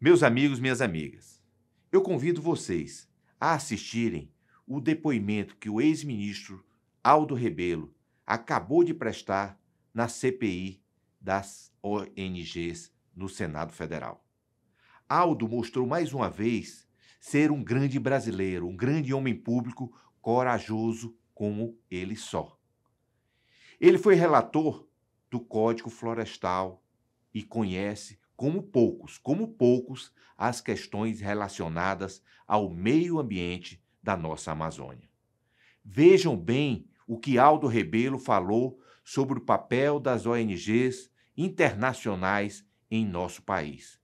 Meus amigos, minhas amigas, eu convido vocês a assistirem o depoimento que o ex-ministro Aldo Rebelo acabou de prestar na CPI das ONGs no Senado Federal. Aldo mostrou mais uma vez ser um grande brasileiro, um grande homem público corajoso como ele só. Ele foi relator do Código Florestal e conhece, como poucos, as questões relacionadas ao meio ambiente da nossa Amazônia. Vejam bem o que Aldo Rebelo falou sobre o papel das ONGs internacionais em nosso país.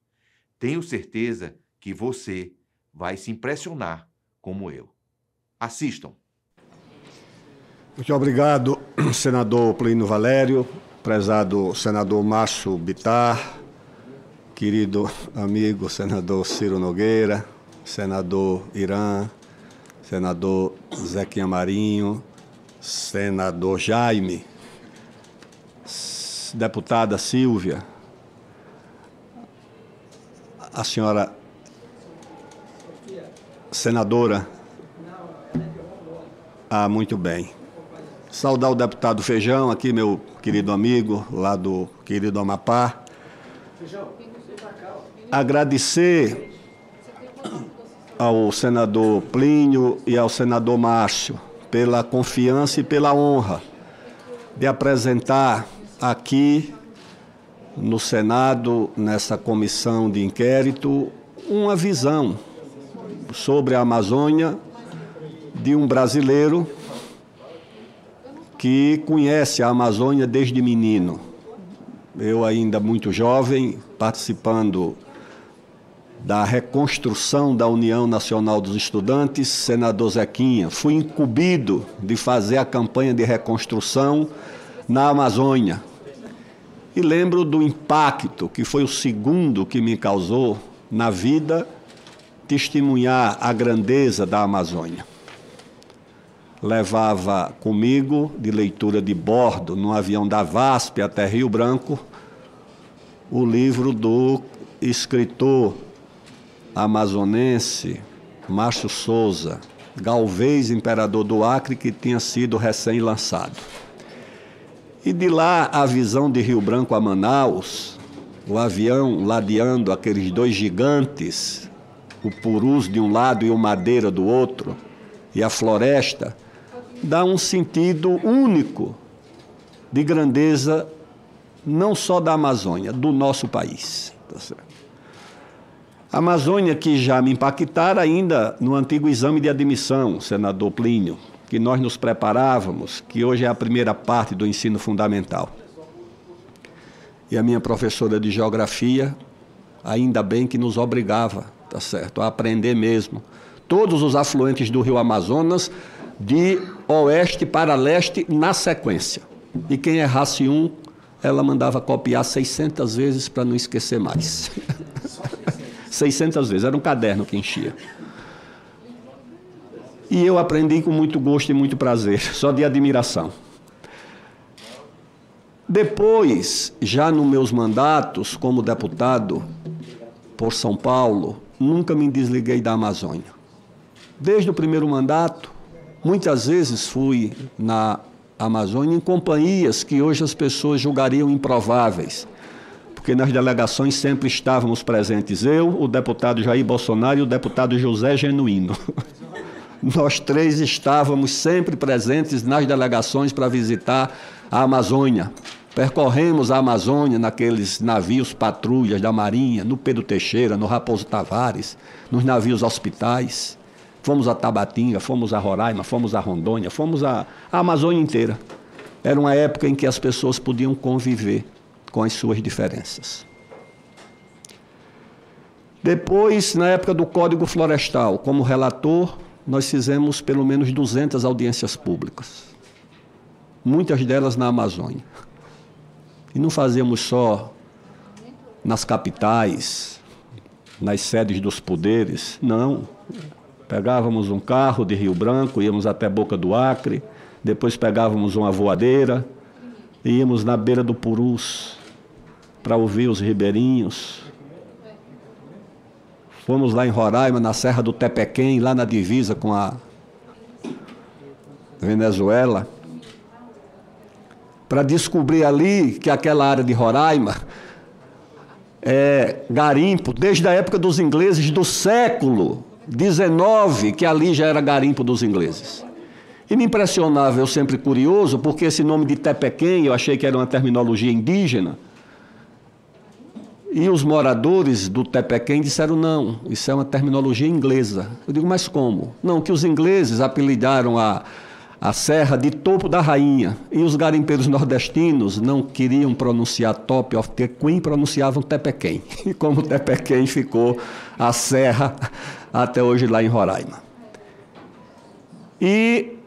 Tenho certeza que você vai se impressionar como eu. Assistam. Muito obrigado, senador Plínio Valério, prezado senador Márcio Bittar, querido amigo senador Ciro Nogueira, senador Irã, senador Zequinha Marinho, senador Jaime, deputada Silvia, a senhora senadora. Muito bem. Saudar o deputado Feijão, aqui meu querido amigo, lá do querido Amapá. Agradecer ao senador Plínio e ao senador Márcio pela confiança e pela honra de apresentar aqui no Senado, nessa comissão de inquérito, uma visão sobre a Amazônia de um brasileiro que conhece a Amazônia desde menino. Eu ainda muito jovem, participando da reconstrução da União Nacional dos Estudantes, senador Zequinha, fui incumbido de fazer a campanha de reconstrução na Amazônia. E lembro do impacto, que foi o segundo que me causou na vida, testemunhar a grandeza da Amazônia. Levava comigo, de leitura de bordo, no avião da VASP até Rio Branco, o livro do escritor amazonense Márcio Souza, Galvez, Imperador do Acre, que tinha sido recém-lançado. E de lá a visão de Rio Branco a Manaus, o avião ladeando aqueles dois gigantes, o purus de um lado e o madeira do outro, e a floresta, dá um sentido único de grandeza, não só da Amazônia, do nosso país. A Amazônia que já me impactara ainda no antigo exame de admissão, senador Plínio, que nós nos preparávamos, que hoje é a primeira parte do ensino fundamental. E a minha professora de geografia, ainda bem que nos obrigava, tá certo, a aprender mesmo. Todos os afluentes do rio Amazonas, de oeste para leste, na sequência. E quem errasse um, ela mandava copiar 600 vezes para não esquecer mais. 600 vezes, era um caderno que enchia. E eu aprendi com muito gosto e muito prazer, só de admiração. Depois, já nos meus mandatos como deputado por São Paulo, nunca me desliguei da Amazônia. Desde o primeiro mandato, muitas vezes fui na Amazônia em companhias que hoje as pessoas julgariam improváveis, porque nas delegações sempre estávamos presentes eu, o deputado Jair Bolsonaro e o deputado José Genuíno. Nós três estávamos sempre presentes nas delegações para visitar a Amazônia. Percorremos a Amazônia naqueles navios patrulhas da Marinha, no Pedro Teixeira, no Raposo Tavares, nos navios hospitais. Fomos a Tabatinga, fomos a Roraima, fomos a Rondônia, fomos a Amazônia inteira. Era uma época em que as pessoas podiam conviver com as suas diferenças. Depois, na época do Código Florestal, como relator, nós fizemos pelo menos 200 audiências públicas. Muitas delas na Amazônia. E não fazíamos só nas capitais, nas sedes dos poderes, não. Pegávamos um carro de Rio Branco, íamos até Boca do Acre, depois pegávamos uma voadeira, e íamos na beira do Purus para ouvir os ribeirinhos, fomos lá em Roraima, na Serra do Tepequém, lá na divisa com a Venezuela, para descobrir ali que aquela área de Roraima é garimpo, desde a época dos ingleses do século XIX, que ali já era garimpo dos ingleses. E me impressionava, eu sempre curioso, porque esse nome de Tepequém, eu achei que era uma terminologia indígena, e os moradores do Tepequém disseram, não, isso é uma terminologia inglesa. Eu digo, mas como? Não, que os ingleses apelidaram a serra de Topo da Rainha, e os garimpeiros nordestinos não queriam pronunciar Top of the Queen, pronunciavam Tepequém. E como Tepequém ficou a serra até hoje lá em Roraima. E,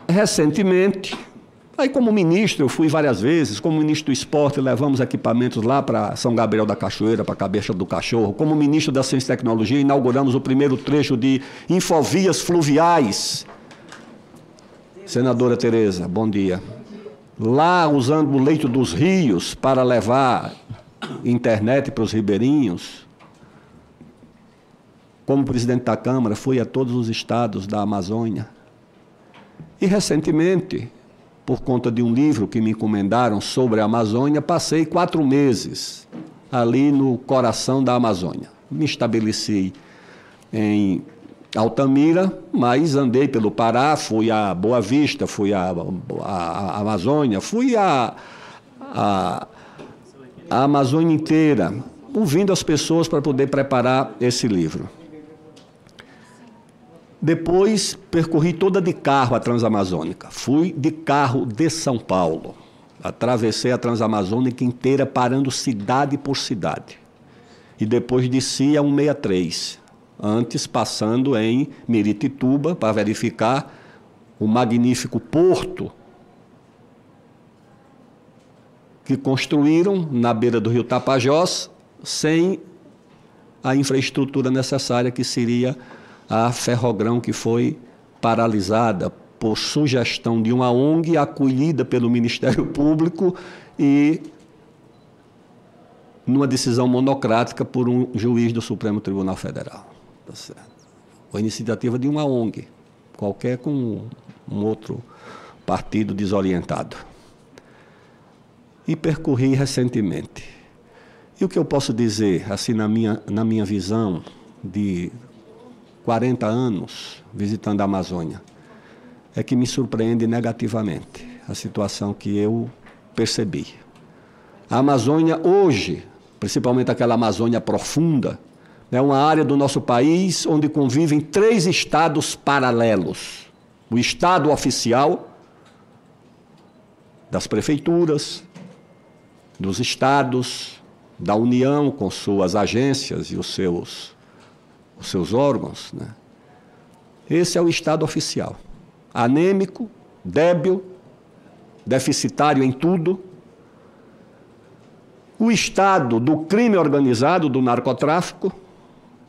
recentemente, aí como ministro, eu fui várias vezes, como ministro do esporte, levamos equipamentos lá para São Gabriel da Cachoeira, para a Cabeça do Cachorro. Como ministro da Ciência e Tecnologia, inauguramos o primeiro trecho de infovias fluviais. Senadora Tereza, bom dia. Lá, usando o leito dos rios para levar internet para os ribeirinhos, como presidente da Câmara, fui a todos os estados da Amazônia. E, recentemente, por conta de um livro que me encomendaram sobre a Amazônia, passei 4 meses ali no coração da Amazônia. Me estabeleci em Altamira, mas andei pelo Pará, fui a Boa Vista, fui a Amazônia, fui a Amazônia inteira, ouvindo as pessoas para poder preparar esse livro. Depois, percorri toda de carro a Transamazônica. Fui de carro de São Paulo. Atravessei a Transamazônica inteira, parando cidade por cidade. E depois desci a 163. Antes, passando em Miritituba, para verificar o magnífico porto que construíram na beira do rio Tapajós, sem a infraestrutura necessária, que seria a Ferrogrão, que foi paralisada por sugestão de uma ONG acolhida pelo Ministério Público e numa decisão monocrática por um juiz do Supremo Tribunal Federal. Tá certo. Foi iniciativa de uma ONG, qualquer com um outro partido desorientado. E percorri recentemente. E o que eu posso dizer, assim, na minha visão de 40 anos visitando a Amazônia, é que me surpreende negativamente a situação que eu percebi. A Amazônia hoje, principalmente aquela Amazônia profunda, é uma área do nosso país onde convivem 3 estados paralelos. O estado oficial das prefeituras, dos estados, da União com suas agências e os seus órgãos, né? Esse é o estado oficial. Anêmico, débil, deficitário em tudo. O estado do crime organizado, do narcotráfico,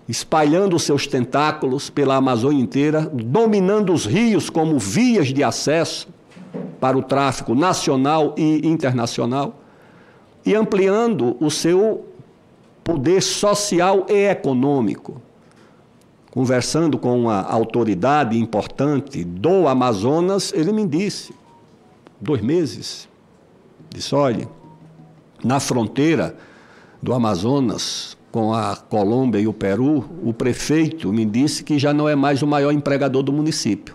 espalhando os seus tentáculos pela Amazônia inteira, dominando os rios como vias de acesso para o tráfico nacional e internacional, e ampliando o seu poder social e econômico. Conversando com uma autoridade importante do Amazonas, ele me disse, 2 meses, disse, olha, na fronteira do Amazonas com a Colômbia e o Peru, o prefeito me disse que já não é mais o maior empregador do município.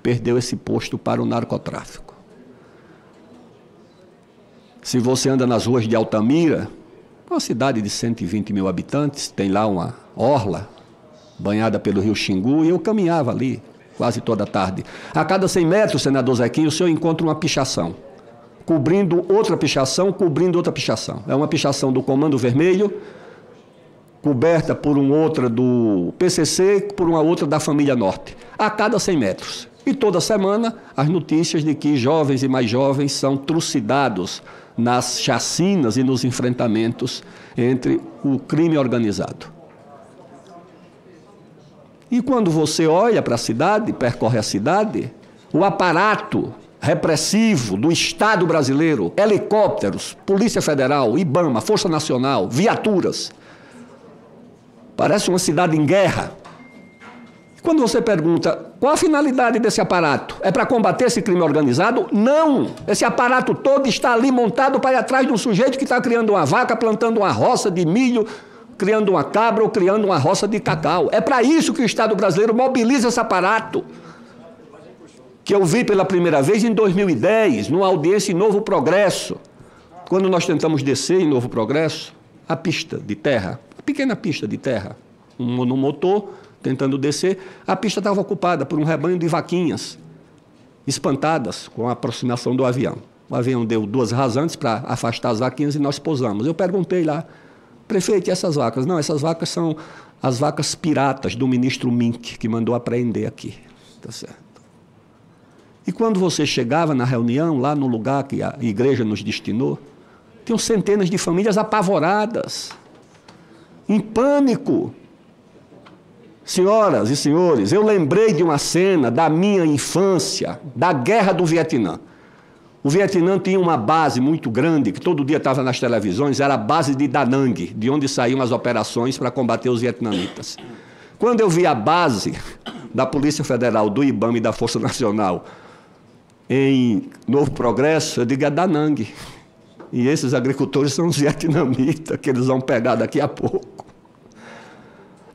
Perdeu esse posto para o narcotráfico. Se você anda nas ruas de Altamira, uma cidade de 120 mil habitantes, tem lá uma orla banhada pelo rio Xingu, e eu caminhava ali quase toda tarde. A cada 100 metros, senador Zequinha, o senhor encontra uma pichação, cobrindo outra pichação, cobrindo outra pichação. É uma pichação do Comando Vermelho, coberta por uma outra do PCC, por uma outra da Família Norte. A cada 100 metros. E toda semana, as notícias de que jovens e mais jovens são trucidados nas chacinas e nos enfrentamentos entre o crime organizado. E quando você olha para a cidade, percorre a cidade, o aparato repressivo do Estado brasileiro, helicópteros, Polícia Federal, IBAMA, Força Nacional, viaturas, Parece uma cidade em guerra. Quando você pergunta qual a finalidade desse aparato, é para combater esse crime organizado? Não! Esse aparato todo está ali montado para ir atrás de um sujeito que está criando uma vaca, plantando uma roça de milho, criando uma cabra ou criando uma roça de cacau. É para isso que o Estado brasileiro mobiliza esse aparato, que eu vi pela primeira vez em 2010, numa audiência em Novo Progresso, quando nós tentamos descer em Novo Progresso, a pista de terra, a pequena pista de terra, um monomotor tentando descer, a pista estava ocupada por um rebanho de vaquinhas, espantadas com a aproximação do avião. O avião deu 2 rasantes para afastar as vaquinhas e nós pousamos. Eu perguntei lá, prefeito, e essas vacas? Não, essas vacas são as vacas piratas do ministro Mink, que mandou apreender aqui. Tá certo. E quando você chegava na reunião, lá no lugar que a igreja nos destinou, tinham centenas de famílias apavoradas, em pânico. Senhoras e senhores, eu lembrei de uma cena da minha infância, da Guerra do Vietnã. O Vietnã tinha uma base muito grande, que todo dia estava nas televisões, era a base de Da Nang, de onde saíam as operações para combater os vietnamitas. Quando eu vi a base da Polícia Federal, do IBAMA e da Força Nacional em Novo Progresso, eu digo, é Da Nang. E esses agricultores são os vietnamitas, que eles vão pegar daqui a pouco.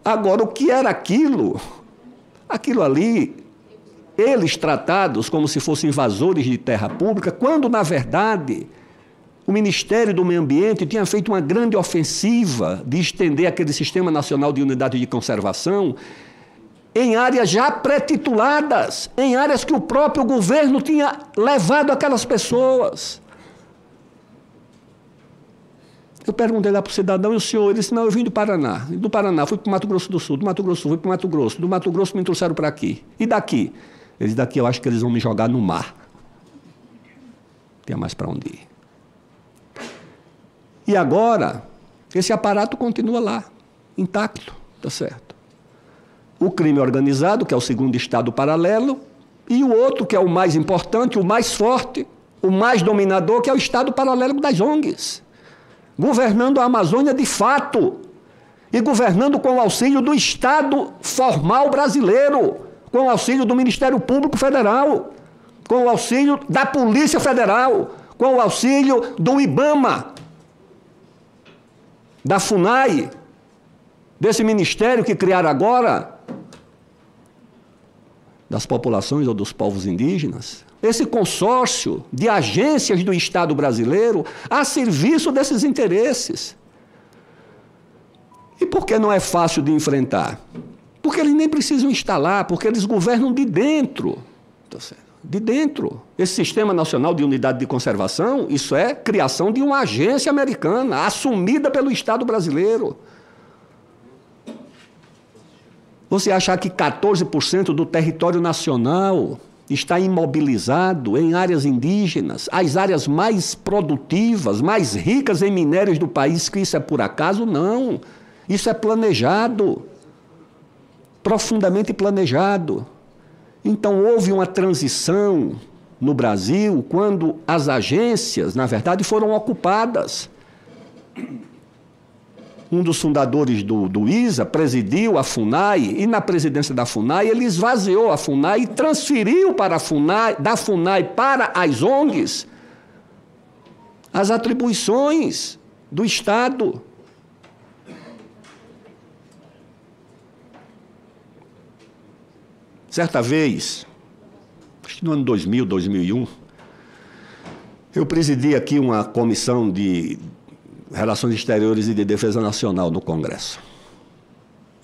Agora, o que era aquilo? Aquilo ali, eles tratados como se fossem invasores de terra pública, quando, na verdade, o Ministério do Meio Ambiente tinha feito uma grande ofensiva de estender aquele Sistema Nacional de Unidade de Conservação em áreas já pré-tituladas, em áreas que o próprio governo tinha levado aquelas pessoas. Eu perguntei lá para o cidadão, e o senhor? Ele disse, não, eu vim do Paraná. Do Paraná, fui para o Mato Grosso do Sul. Do Mato Grosso, fui para o Mato Grosso. Do Mato Grosso me trouxeram para aqui. E daqui? Eles daqui eu acho que eles vão me jogar no mar. Não tem mais para onde ir. E agora, esse aparato continua lá, intacto, tá certo? O crime organizado, que é o segundo estado paralelo, e o outro, que é o mais importante, o mais forte, o mais dominador, que é o estado paralelo das ONGs. Governando a Amazônia de fato, e governando com o auxílio do Estado formal brasileiro, com o auxílio do Ministério Público Federal, com o auxílio da Polícia Federal, com o auxílio do IBAMA, da FUNAI, desse ministério que criaram agora, das populações ou dos povos indígenas. Esse consórcio de agências do Estado brasileiro a serviço desses interesses. E por que não é fácil de enfrentar? Porque eles nem precisam instalar, porque eles governam de dentro. De dentro. Esse Sistema Nacional de Unidade de Conservação, isso é criação de uma agência americana, assumida pelo Estado brasileiro. Você achar que 14% do território nacional está imobilizado em áreas indígenas, as áreas mais produtivas, mais ricas em minérios do país, que isso é por acaso? Não. Isso é planejado, profundamente planejado. Então, houve uma transição no Brasil quando as agências, na verdade, foram ocupadas. Um dos fundadores do ISA presidiu a FUNAI, e na presidência da FUNAI ele esvaziou a FUNAI e transferiu para a FUNAI, da FUNAI para as ONGs, as atribuições do Estado. Certa vez, acho que no ano 2000, 2001, eu presidi aqui uma comissão de Relações Exteriores e de Defesa Nacional no Congresso.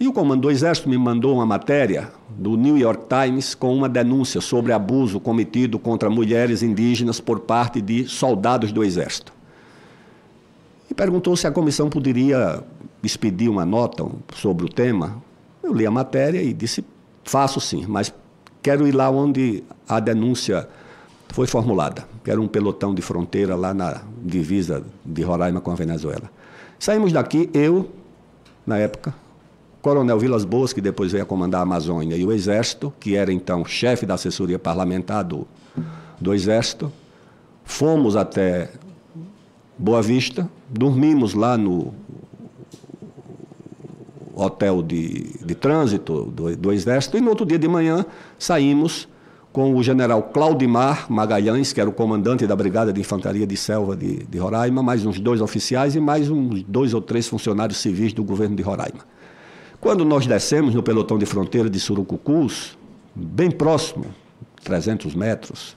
E o Comando do Exército me mandou uma matéria do New York Times com uma denúncia sobre abuso cometido contra mulheres indígenas por parte de soldados do Exército. E perguntou se a comissão poderia expedir uma nota sobre o tema. Eu li a matéria e disse, faço sim, mas quero ir lá onde a denúncia foi formulada, que era um pelotão de fronteira lá na divisa de Roraima com a Venezuela. Saímos daqui, eu, na época, Coronel Vilas Boas, que depois veio a comandar a Amazônia, e o Exército, que era então chefe da assessoria parlamentar do Exército, fomos até Boa Vista, dormimos lá no hotel de trânsito do Exército, e no outro dia de manhã saímos com o general Claudimar Magalhães, que era o comandante da Brigada de Infantaria de Selva de Roraima, mais uns 2 oficiais e mais uns 2 ou 3 funcionários civis do governo de Roraima. Quando nós descemos no pelotão de fronteira de Surucucus, bem próximo, 300 metros,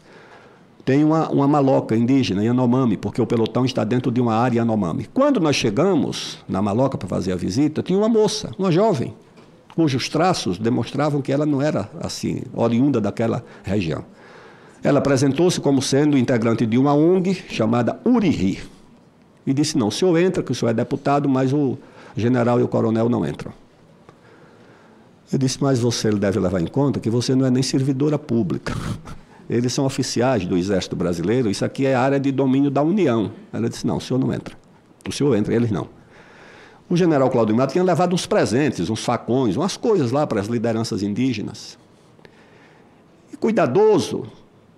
tem uma maloca indígena, Yanomami, porque o pelotão está dentro de uma área Yanomami. Quando nós chegamos na maloca para fazer a visita, tinha uma moça, uma jovem, cujos traços demonstravam que ela não era assim, oriunda daquela região. Ela apresentou-se como sendo integrante de uma ONG chamada Uriri. E disse, não, o senhor entra, que o senhor é deputado, mas o general e o coronel não entram. Eu disse, mas você deve levar em conta que você não é nem servidora pública. Eles são oficiais do Exército Brasileiro, isso aqui é área de domínio da União. Ela disse, não, o senhor não entra. O senhor entra, eles não. O general Claudimar tinha levado uns presentes, uns facões, umas coisas lá para as lideranças indígenas. E cuidadoso,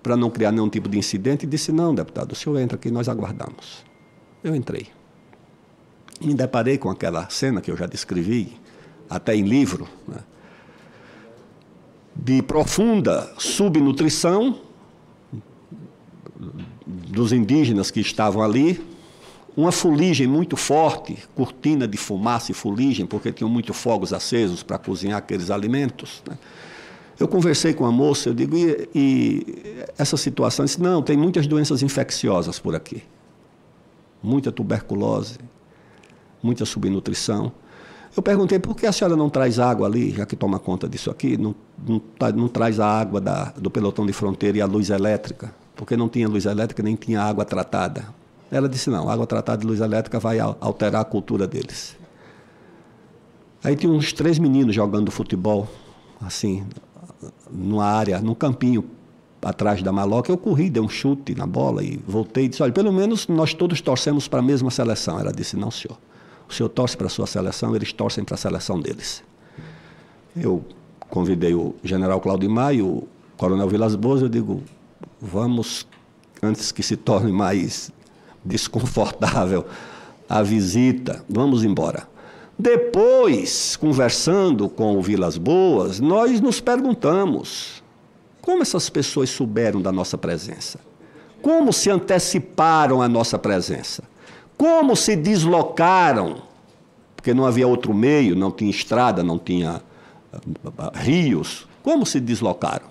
para não criar nenhum tipo de incidente, disse, não, deputado, o senhor entra aqui, nós aguardamos. Eu entrei. Me deparei com aquela cena que eu já descrevi, até em livro, né, de profunda subnutrição dos indígenas que estavam ali, uma fuligem muito forte, cortina de fumaça e fuligem, porque tinham muitos fogos acesos para cozinhar aqueles alimentos, né? Eu conversei com a moça, eu digo, e essa situação? Eu disse, não, tem muitas doenças infecciosas por aqui. Muita tuberculose, muita subnutrição. Eu perguntei, por que a senhora não traz água ali, já que toma conta disso aqui, não traz a água do pelotão de fronteira e a luz elétrica? Porque não tinha luz elétrica, nem tinha água tratada. Ela disse, não, água tratada de luz elétrica vai alterar a cultura deles. Aí tinha uns 3 meninos jogando futebol, assim, numa área, num campinho atrás da maloca. Eu corri, dei um chute na bola e voltei e disse, olha, pelo menos nós todos torcemos para a mesma seleção. Ela disse, não, senhor. O senhor torce para a sua seleção, eles torcem para a seleção deles. Eu convidei o general Claudimar e o coronel Vilas Boas, eu digo, vamos, antes que se torne mais desconfortável a visita, vamos embora. Depois, conversando com o Vilas Boas, nós nos perguntamos, como essas pessoas souberam da nossa presença? Como se anteciparam à nossa presença? Como se deslocaram? Porque não havia outro meio, não tinha estrada, não tinha rios. Como se deslocaram?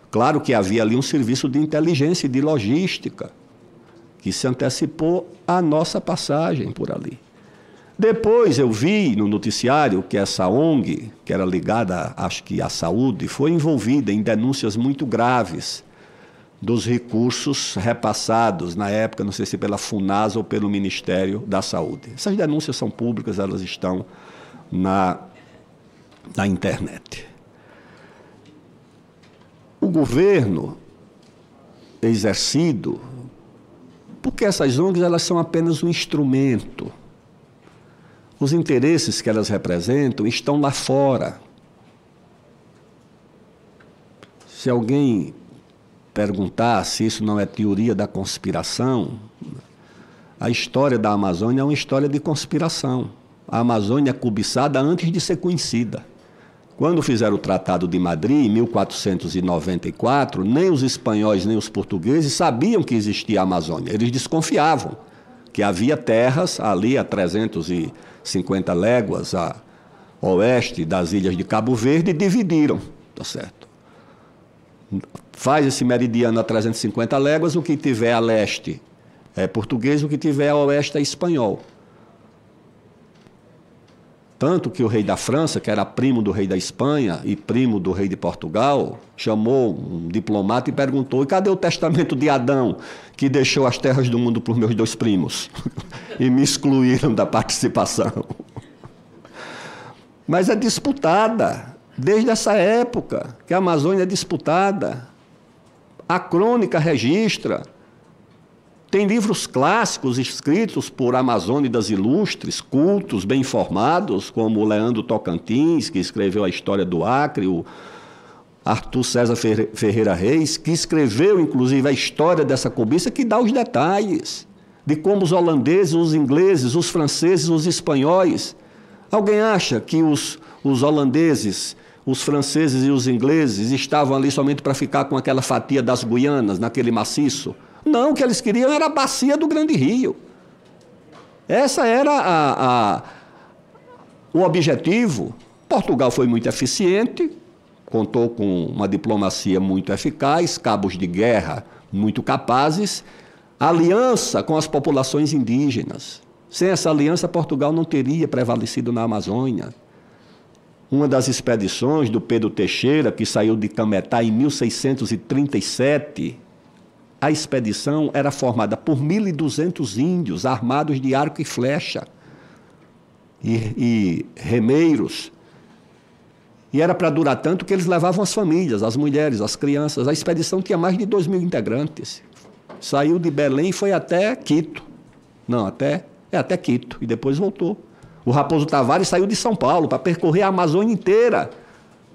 Claro que havia ali um serviço de inteligência e de logística, que se antecipou à nossa passagem por ali. Depois eu vi no noticiário que essa ONG, que era ligada, acho que à saúde, foi envolvida em denúncias muito graves dos recursos repassados na época, não sei se pela FUNASA ou pelo Ministério da Saúde. Essas denúncias são públicas, elas estão na internet. O governo exercido, porque essas ONGs elas são apenas um instrumento. Os interesses que elas representam estão lá fora. Se alguém perguntar se isso não é teoria da conspiração, a história da Amazônia é uma história de conspiração. A Amazônia é cobiçada antes de ser conhecida. Quando fizeram o Tratado de Madrid, em 1494, nem os espanhóis nem os portugueses sabiam que existia a Amazônia. Eles desconfiavam que havia terras ali a 350 léguas a oeste das ilhas de Cabo Verde e dividiram, tá certo? Faz esse meridiano a 350 léguas, o que tiver a leste é português, o que tiver a oeste é espanhol. Tanto que o rei da França, que era primo do rei da Espanha e primo do rei de Portugal, chamou um diplomata e perguntou, e cadê o testamento de Adão, que deixou as terras do mundo para os meus 2 primos? E me excluíram da participação. Mas é disputada, desde essa época, que a Amazônia é disputada. A crônica registra. Tem livros clássicos escritos por amazônidas ilustres, cultos, bem informados, como o Leandro Tocantins, que escreveu a história do Acre, o Arthur César Ferreira Reis, que escreveu, inclusive, a história dessa cobiça, que dá os detalhes de como os holandeses, os ingleses, os franceses, os espanhóis Alguém acha que os holandeses, os franceses e os ingleses estavam ali somente para ficar com aquela fatia das Guianas, naquele maciço? Não, o que eles queriam era a bacia do Grande Rio. Essa era o objetivo. Portugal foi muito eficiente, contou com uma diplomacia muito eficaz, cabos de guerra muito capazes, aliança com as populações indígenas. Sem essa aliança, Portugal não teria prevalecido na Amazônia. Uma das expedições do Pedro Teixeira, que saiu de Cametá em 1637, a expedição era formada por 1.200 índios armados de arco e flecha e remeiros. E era para durar tanto que eles levavam as famílias, as mulheres, as crianças. A expedição tinha mais de 2.000 integrantes. Saiu de Belém e foi até Quito. Não, até Quito. E depois voltou. O Raposo Tavares saiu de São Paulo para percorrer a Amazônia inteira.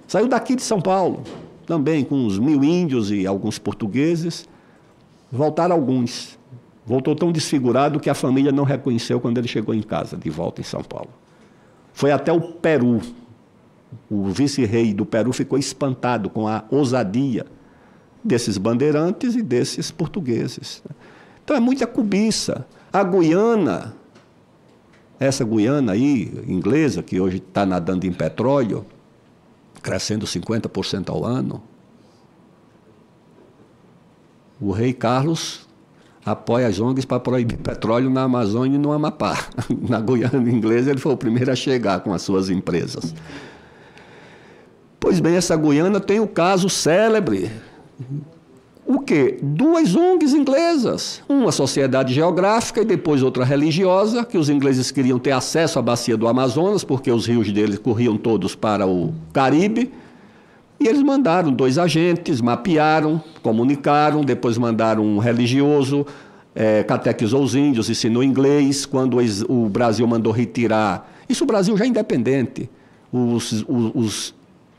Saiu daqui de São Paulo, também com uns 1.000 índios e alguns portugueses. Voltaram alguns. Voltou tão desfigurado que a família não reconheceu quando ele chegou em casa, de volta em São Paulo. Foi até o Peru. O vice-rei do Peru ficou espantado com a ousadia desses bandeirantes e desses portugueses. Então é muita cobiça. A Guiana, essa Guiana aí, inglesa, que hoje está nadando em petróleo, crescendo 50% ao ano, o rei Carlos apoia as ONGs para proibir petróleo na Amazônia e no Amapá. Na Guiana inglesa ele foi o primeiro a chegar com as suas empresas. Pois bem, essa Guiana tem o caso célebre. O quê? 2 ONGs inglesas. Uma sociedade geográfica e depois outra religiosa, que os ingleses queriam ter acesso à bacia do Amazonas, porque os rios deles corriam todos para o Caribe. E eles mandaram 2 agentes, mapearam, comunicaram, depois mandaram um religioso, catequizou os índios, ensinou inglês. Quando o Brasil mandou retirar... Isso o Brasil já independente.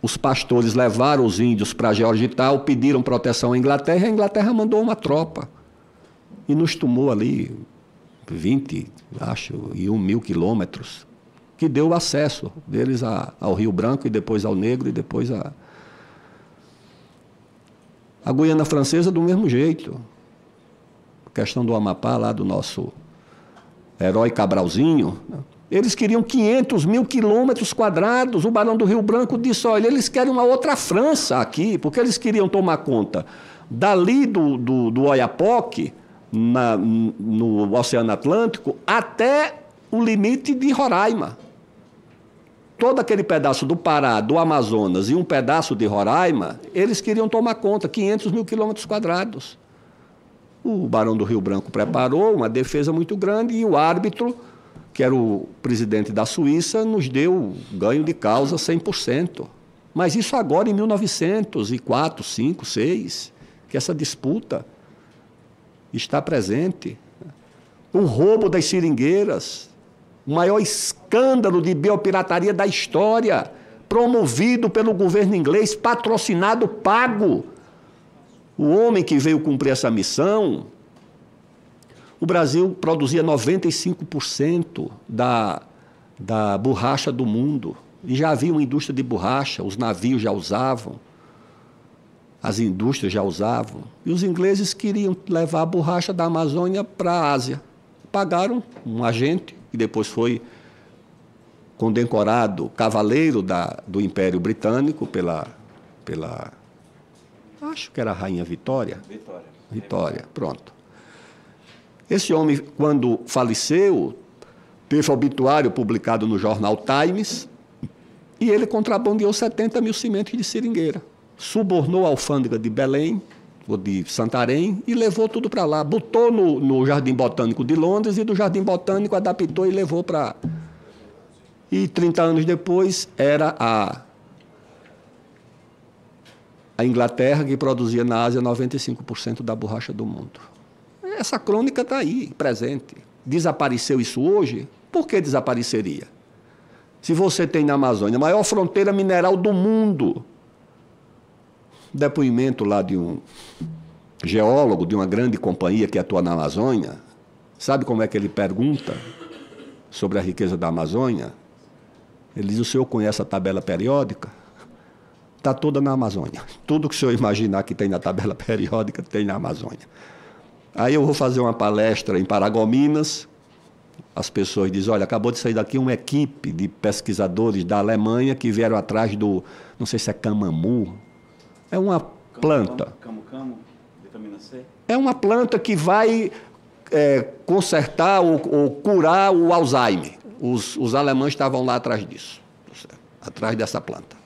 Os pastores levaram os índios para Georgetown, pediram proteção à Inglaterra, e a Inglaterra mandou uma tropa. E nos tomou ali 21 mil quilômetros, que deu o acesso deles ao Rio Branco, e depois ao Negro, e depois a Guiana Francesa do mesmo jeito. A questão do Amapá, lá do nosso herói Cabralzinho, né? Eles queriam 500 mil quilômetros quadrados. O Barão do Rio Branco disse, olha, eles querem uma outra França aqui, porque eles queriam tomar conta dali do Oiapoque, no Oceano Atlântico, até o limite de Roraima. Todo aquele pedaço do Pará, do Amazonas e um pedaço de Roraima, eles queriam tomar conta, 500 mil quilômetros quadrados. O Barão do Rio Branco preparou uma defesa muito grande e o árbitro, que era o presidente da Suíça, nos deu ganho de causa 100%. Mas isso agora em 1904, 5, 6, que essa disputa está presente. O roubo das seringueiras, o maior escândalo de biopirataria da história, promovido pelo governo inglês, patrocinado, pago. O homem que veio cumprir essa missão... O Brasil produzia 95% da borracha do mundo. E já havia uma indústria de borracha, os navios já usavam, as indústrias já usavam. E os ingleses queriam levar a borracha da Amazônia para a Ásia. Pagaram um agente, que depois foi condecorado cavaleiro do Império Britânico pela acho que era a Rainha Vitória. Vitória, pronto. Esse homem, quando faleceu, teve obituário publicado no jornal Times, e ele contrabandeou 70 mil sementes de seringueira. Subornou a alfândega de Belém, ou de Santarém, e levou tudo para lá. Botou no Jardim Botânico de Londres, e do Jardim Botânico adaptou e levou para... E 30 anos depois, era a Inglaterra que produzia na Ásia 95% da borracha do mundo. Essa crônica está aí, presente. Desapareceu isso hoje? Por que desapareceria? Se você tem na Amazônia a maior fronteira mineral do mundo, depoimento lá de um geólogo de uma grande companhia que atua na Amazônia, sabe como é que ele pergunta sobre a riqueza da Amazônia? Ele diz: o senhor conhece a tabela periódica? Está toda na Amazônia. Tudo que o senhor imaginar que tem na tabela periódica tem na Amazônia. Aí eu vou fazer uma palestra em Paragominas. As pessoas dizem: olha, acabou de sair daqui uma equipe de pesquisadores da Alemanha que vieram atrás do, não sei se é camamu, é uma planta. Camu, vitamina C? É uma planta que vai consertar ou curar o Alzheimer. Os alemães estavam lá atrás disso, atrás dessa planta.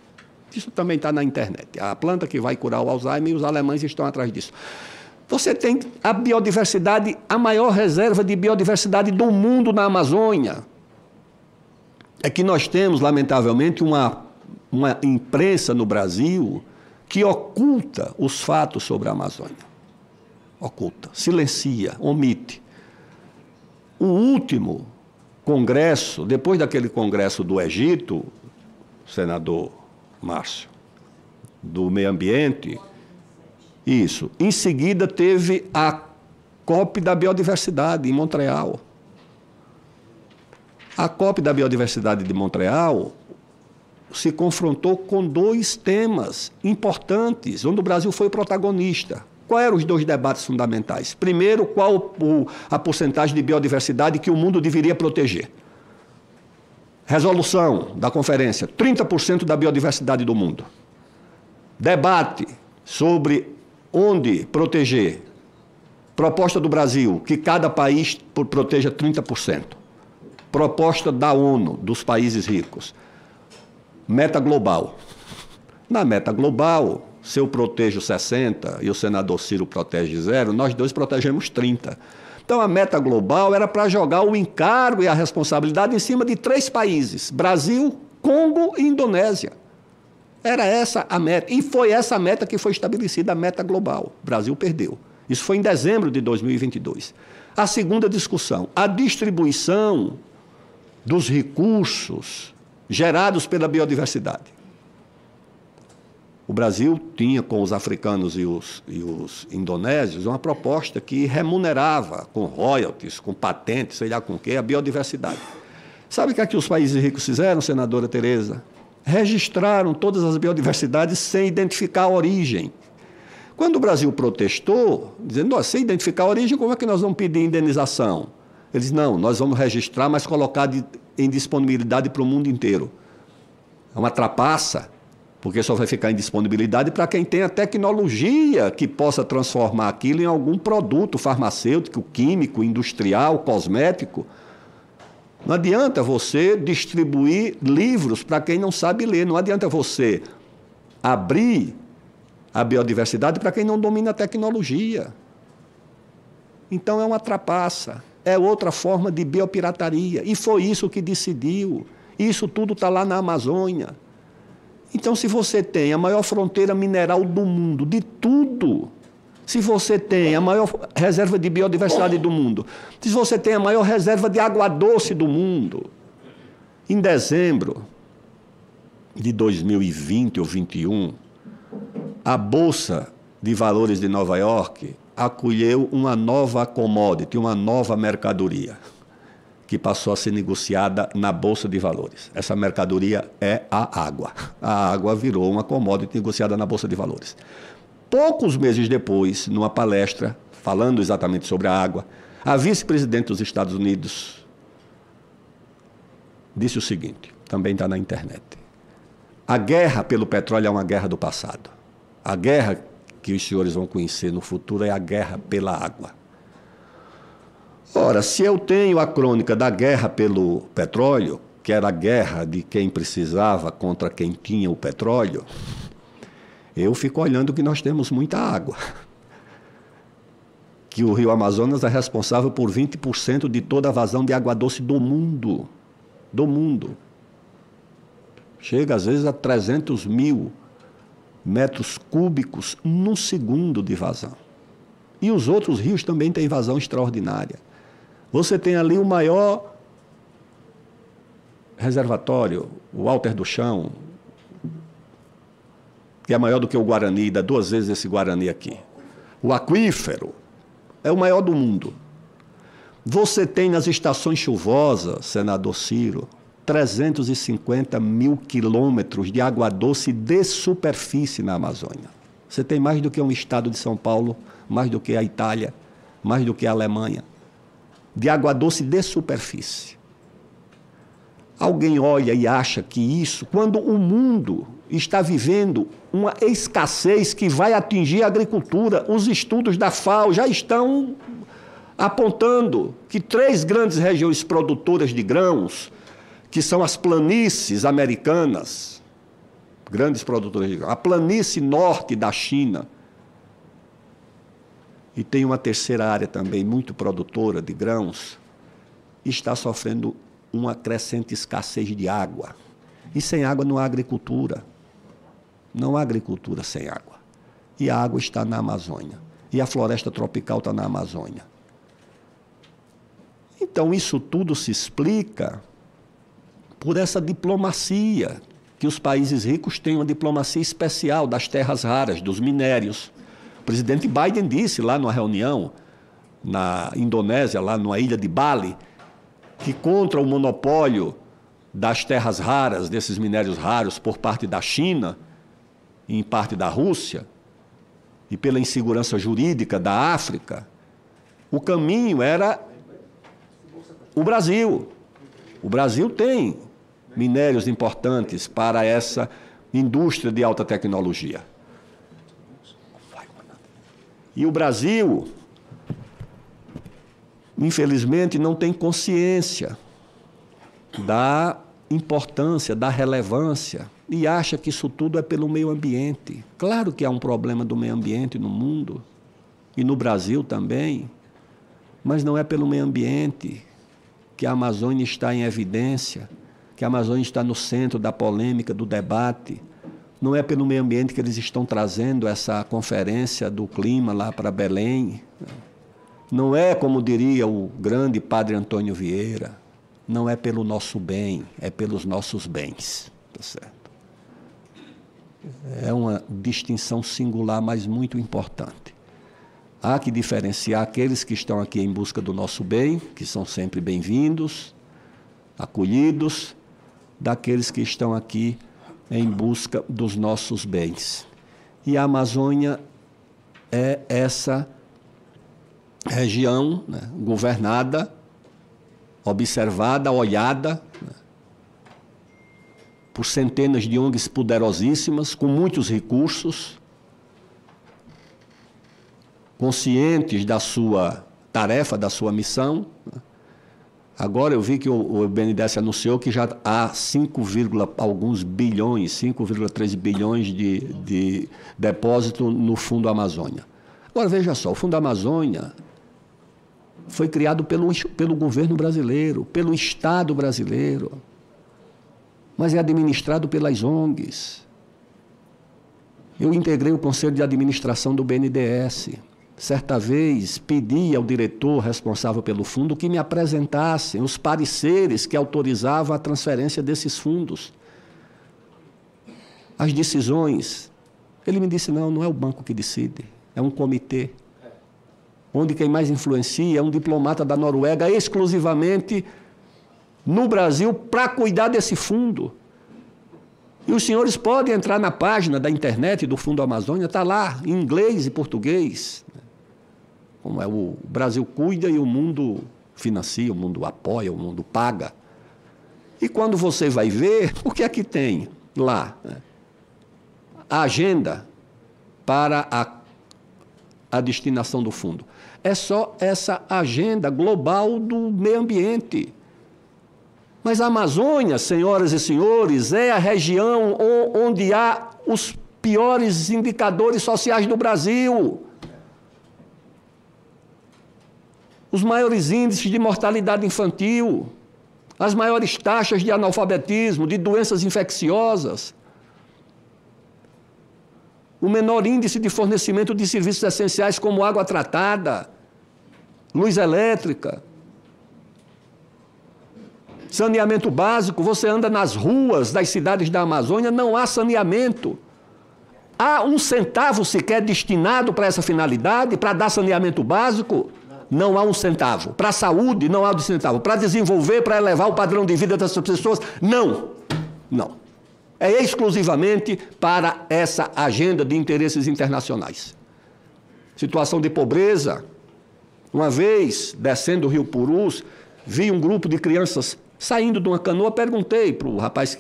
Isso também está na internet. A planta que vai curar o Alzheimer, e os alemães estão atrás disso. Você tem a biodiversidade, a maior reserva de biodiversidade do mundo na Amazônia. É que nós temos, lamentavelmente, uma imprensa no Brasil que oculta os fatos sobre a Amazônia. Oculta, silencia, omite. O último congresso, depois daquele congresso do Egito, senador Márcio, do meio ambiente, isso. Em seguida teve a COP da biodiversidade em Montreal. A COP da biodiversidade de Montreal se confrontou com 2 temas importantes, onde o Brasil foi protagonista. Quais eram os 2 debates fundamentais? Primeiro, qual a porcentagem de biodiversidade que o mundo deveria proteger? Resolução da conferência: 30% da biodiversidade do mundo. Debate sobre onde proteger. Proposta do Brasil, que cada país proteja 30%. Proposta da ONU, dos países ricos. Meta global. Na meta global, se eu protejo 60% e o senador Ciro protege 0%, nós 2 protegemos 30%. Então, a meta global era para jogar o encargo e a responsabilidade em cima de 3 países: Brasil, Congo e Indonésia. Era essa a meta. E foi essa a meta que foi estabelecida, a meta global. O Brasil perdeu. Isso foi em dezembro de 2022. A segunda discussão: a distribuição dos recursos gerados pela biodiversidade. O Brasil tinha, com os africanos e os indonésios, uma proposta que remunerava com royalties, com patentes, sei lá com o quê, a biodiversidade. Sabe o que é que os países ricos fizeram, senadora Tereza? Registraram todas as biodiversidades sem identificar a origem. Quando o Brasil protestou, dizendo: sem identificar a origem, como é que nós vamos pedir indenização? Eles: não, nós vamos registrar, mas colocar em disponibilidade para o mundo inteiro. É uma trapaça, porque só vai ficar em disponibilidade para quem tem a tecnologia que possa transformar aquilo em algum produto farmacêutico, químico, industrial, cosmético. Não adianta você distribuir livros para quem não sabe ler, não adianta você abrir a biodiversidade para quem não domina a tecnologia. Então é uma trapaça, é outra forma de biopirataria, e foi isso que decidiu. Isso tudo está lá na Amazônia. Então, se você tem a maior fronteira mineral do mundo, de tudo, se você tem a maior reserva de biodiversidade do mundo, se você tem a maior reserva de água doce do mundo, em dezembro de 2020 ou 2021, a Bolsa de Valores de Nova York acolheu uma nova commodity, uma nova mercadoria, que passou a ser negociada na Bolsa de Valores. Essa mercadoria é a água. A água virou uma commodity negociada na Bolsa de Valores. Poucos meses depois, numa palestra, falando exatamente sobre a água, a vice-presidente dos Estados Unidos disse o seguinte, também está na internet: a guerra pelo petróleo é uma guerra do passado. A guerra que os senhores vão conhecer no futuro é a guerra pela água. Ora, se eu tenho a crônica da guerra pelo petróleo, que era a guerra de quem precisava contra quem tinha o petróleo, eu fico olhando que nós temos muita água. Que o Rio Amazonas é responsável por 20% de toda a vazão de água doce do mundo. Do mundo. Chega, às vezes, a 300 mil metros cúbicos num segundo de vazão. E os outros rios também têm vazão extraordinária. Você tem ali o maior reservatório, o Alter do Chão, que é maior do que o Guarani, dá 2 vezes esse Guarani aqui. O aquífero é o maior do mundo. Você tem nas estações chuvosas, senador Ciro, 350 mil quilômetros de água doce de superfície na Amazônia. Você tem mais do que um estado de São Paulo, mais do que a Itália, mais do que a Alemanha, de água doce de superfície. Alguém olha e acha que isso, quando o mundo está vivendo uma escassez que vai atingir a agricultura, os estudos da FAO já estão apontando que 3 grandes regiões produtoras de grãos, que são as planícies americanas, grandes produtoras de grãos, a planície norte da China, e tem uma terceira área também muito produtora de grãos, está sofrendo uma crescente escassez de água. E sem água não há agricultura. Não há agricultura sem água. E a água está na Amazônia. E a floresta tropical está na Amazônia. Então, isso tudo se explica por essa diplomacia, que os países ricos têm uma diplomacia especial das terras raras, dos minérios. O presidente Biden disse lá numa reunião na Indonésia, lá numa ilha de Bali, que contra o monopólio das terras raras, desses minérios raros, por parte da China e em parte da Rússia, e pela insegurança jurídica da África, o caminho era o Brasil. O Brasil tem minérios importantes para essa indústria de alta tecnologia. E o Brasil, infelizmente, não tem consciência da importância, da relevância, e acha que isso tudo é pelo meio ambiente. Claro que há um problema do meio ambiente no mundo, e no Brasil também, mas não é pelo meio ambiente que a Amazônia está em evidência, que a Amazônia está no centro da polêmica, do debate. Não é pelo meio ambiente que eles estão trazendo essa conferência do clima lá para Belém. Não é, como diria o grande padre Antônio Vieira, não é pelo nosso bem, é pelos nossos bens. Tá certo? É uma distinção singular, mas muito importante. Há que diferenciar aqueles que estão aqui em busca do nosso bem, que são sempre bem-vindos, acolhidos, daqueles que estão aqui em busca dos nossos bens. E a Amazônia é essa região, né, governada, observada, olhada, né, por centenas de ONGs poderosíssimas, com muitos recursos, conscientes da sua tarefa, da sua missão. Agora eu vi que o BNDES anunciou que já há 5,3 bilhões de depósito no Fundo Amazônia. Agora veja só, o Fundo Amazônia foi criado pelo governo brasileiro, pelo Estado brasileiro, mas é administrado pelas ONGs. Eu integrei o Conselho de Administração do BNDES. Certa vez, pedi ao diretor responsável pelo fundo que me apresentassem os pareceres que autorizavam a transferência desses fundos. As decisões. Ele me disse, não é o banco que decide, é um comitê, onde quem mais influencia é um diplomata da Noruega, exclusivamente no Brasil, para cuidar desse fundo. E os senhores podem entrar na página da internet do Fundo Amazônia, está lá, em inglês e português. Como é, o Brasil cuida e o mundo financia, o mundo apoia, o mundo paga. E quando você vai ver, o que é que tem lá? A agenda para a destinação do fundo. É só essa agenda global do meio ambiente. Mas a Amazônia, senhoras e senhores, é a região onde há os piores indicadores sociais do Brasil. Os maiores índices de mortalidade infantil, as maiores taxas de analfabetismo, de doenças infecciosas, o menor índice de fornecimento de serviços essenciais como água tratada, luz elétrica, saneamento básico. Você anda nas ruas das cidades da Amazônia, não há saneamento. Há um centavo sequer destinado para essa finalidade, para dar saneamento básico? não há um centavo. Para a saúde, não há um centavo. Para desenvolver, para elevar o padrão de vida dessas pessoas, não. Não. É exclusivamente para essa agenda de interesses internacionais. Situação de pobreza. Uma vez, descendo o rio Purus, vi um grupo de crianças saindo de uma canoa, perguntei para o rapaz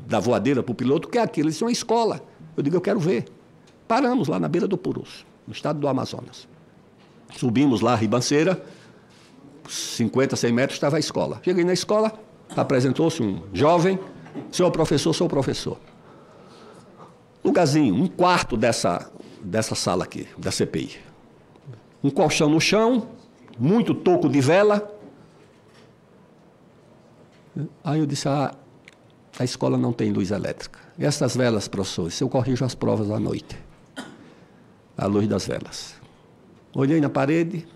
da voadeira, para o piloto, o que é aquilo? Ele disse, uma escola. Eu digo, eu quero ver. Paramos lá na beira do Purus, no estado do Amazonas. Subimos lá a ribanceira, 50, 100 metros estava a escola. Cheguei na escola, apresentou-se um jovem, senhor professor, sou professor. Lugarzinho, um quarto dessa sala aqui, da CPI. Um colchão no chão, muito toco de vela. Aí eu disse, a escola não tem luz elétrica. E essas velas, professores, eu corrijo as provas à noite. À luz das velas. Olhei na parede,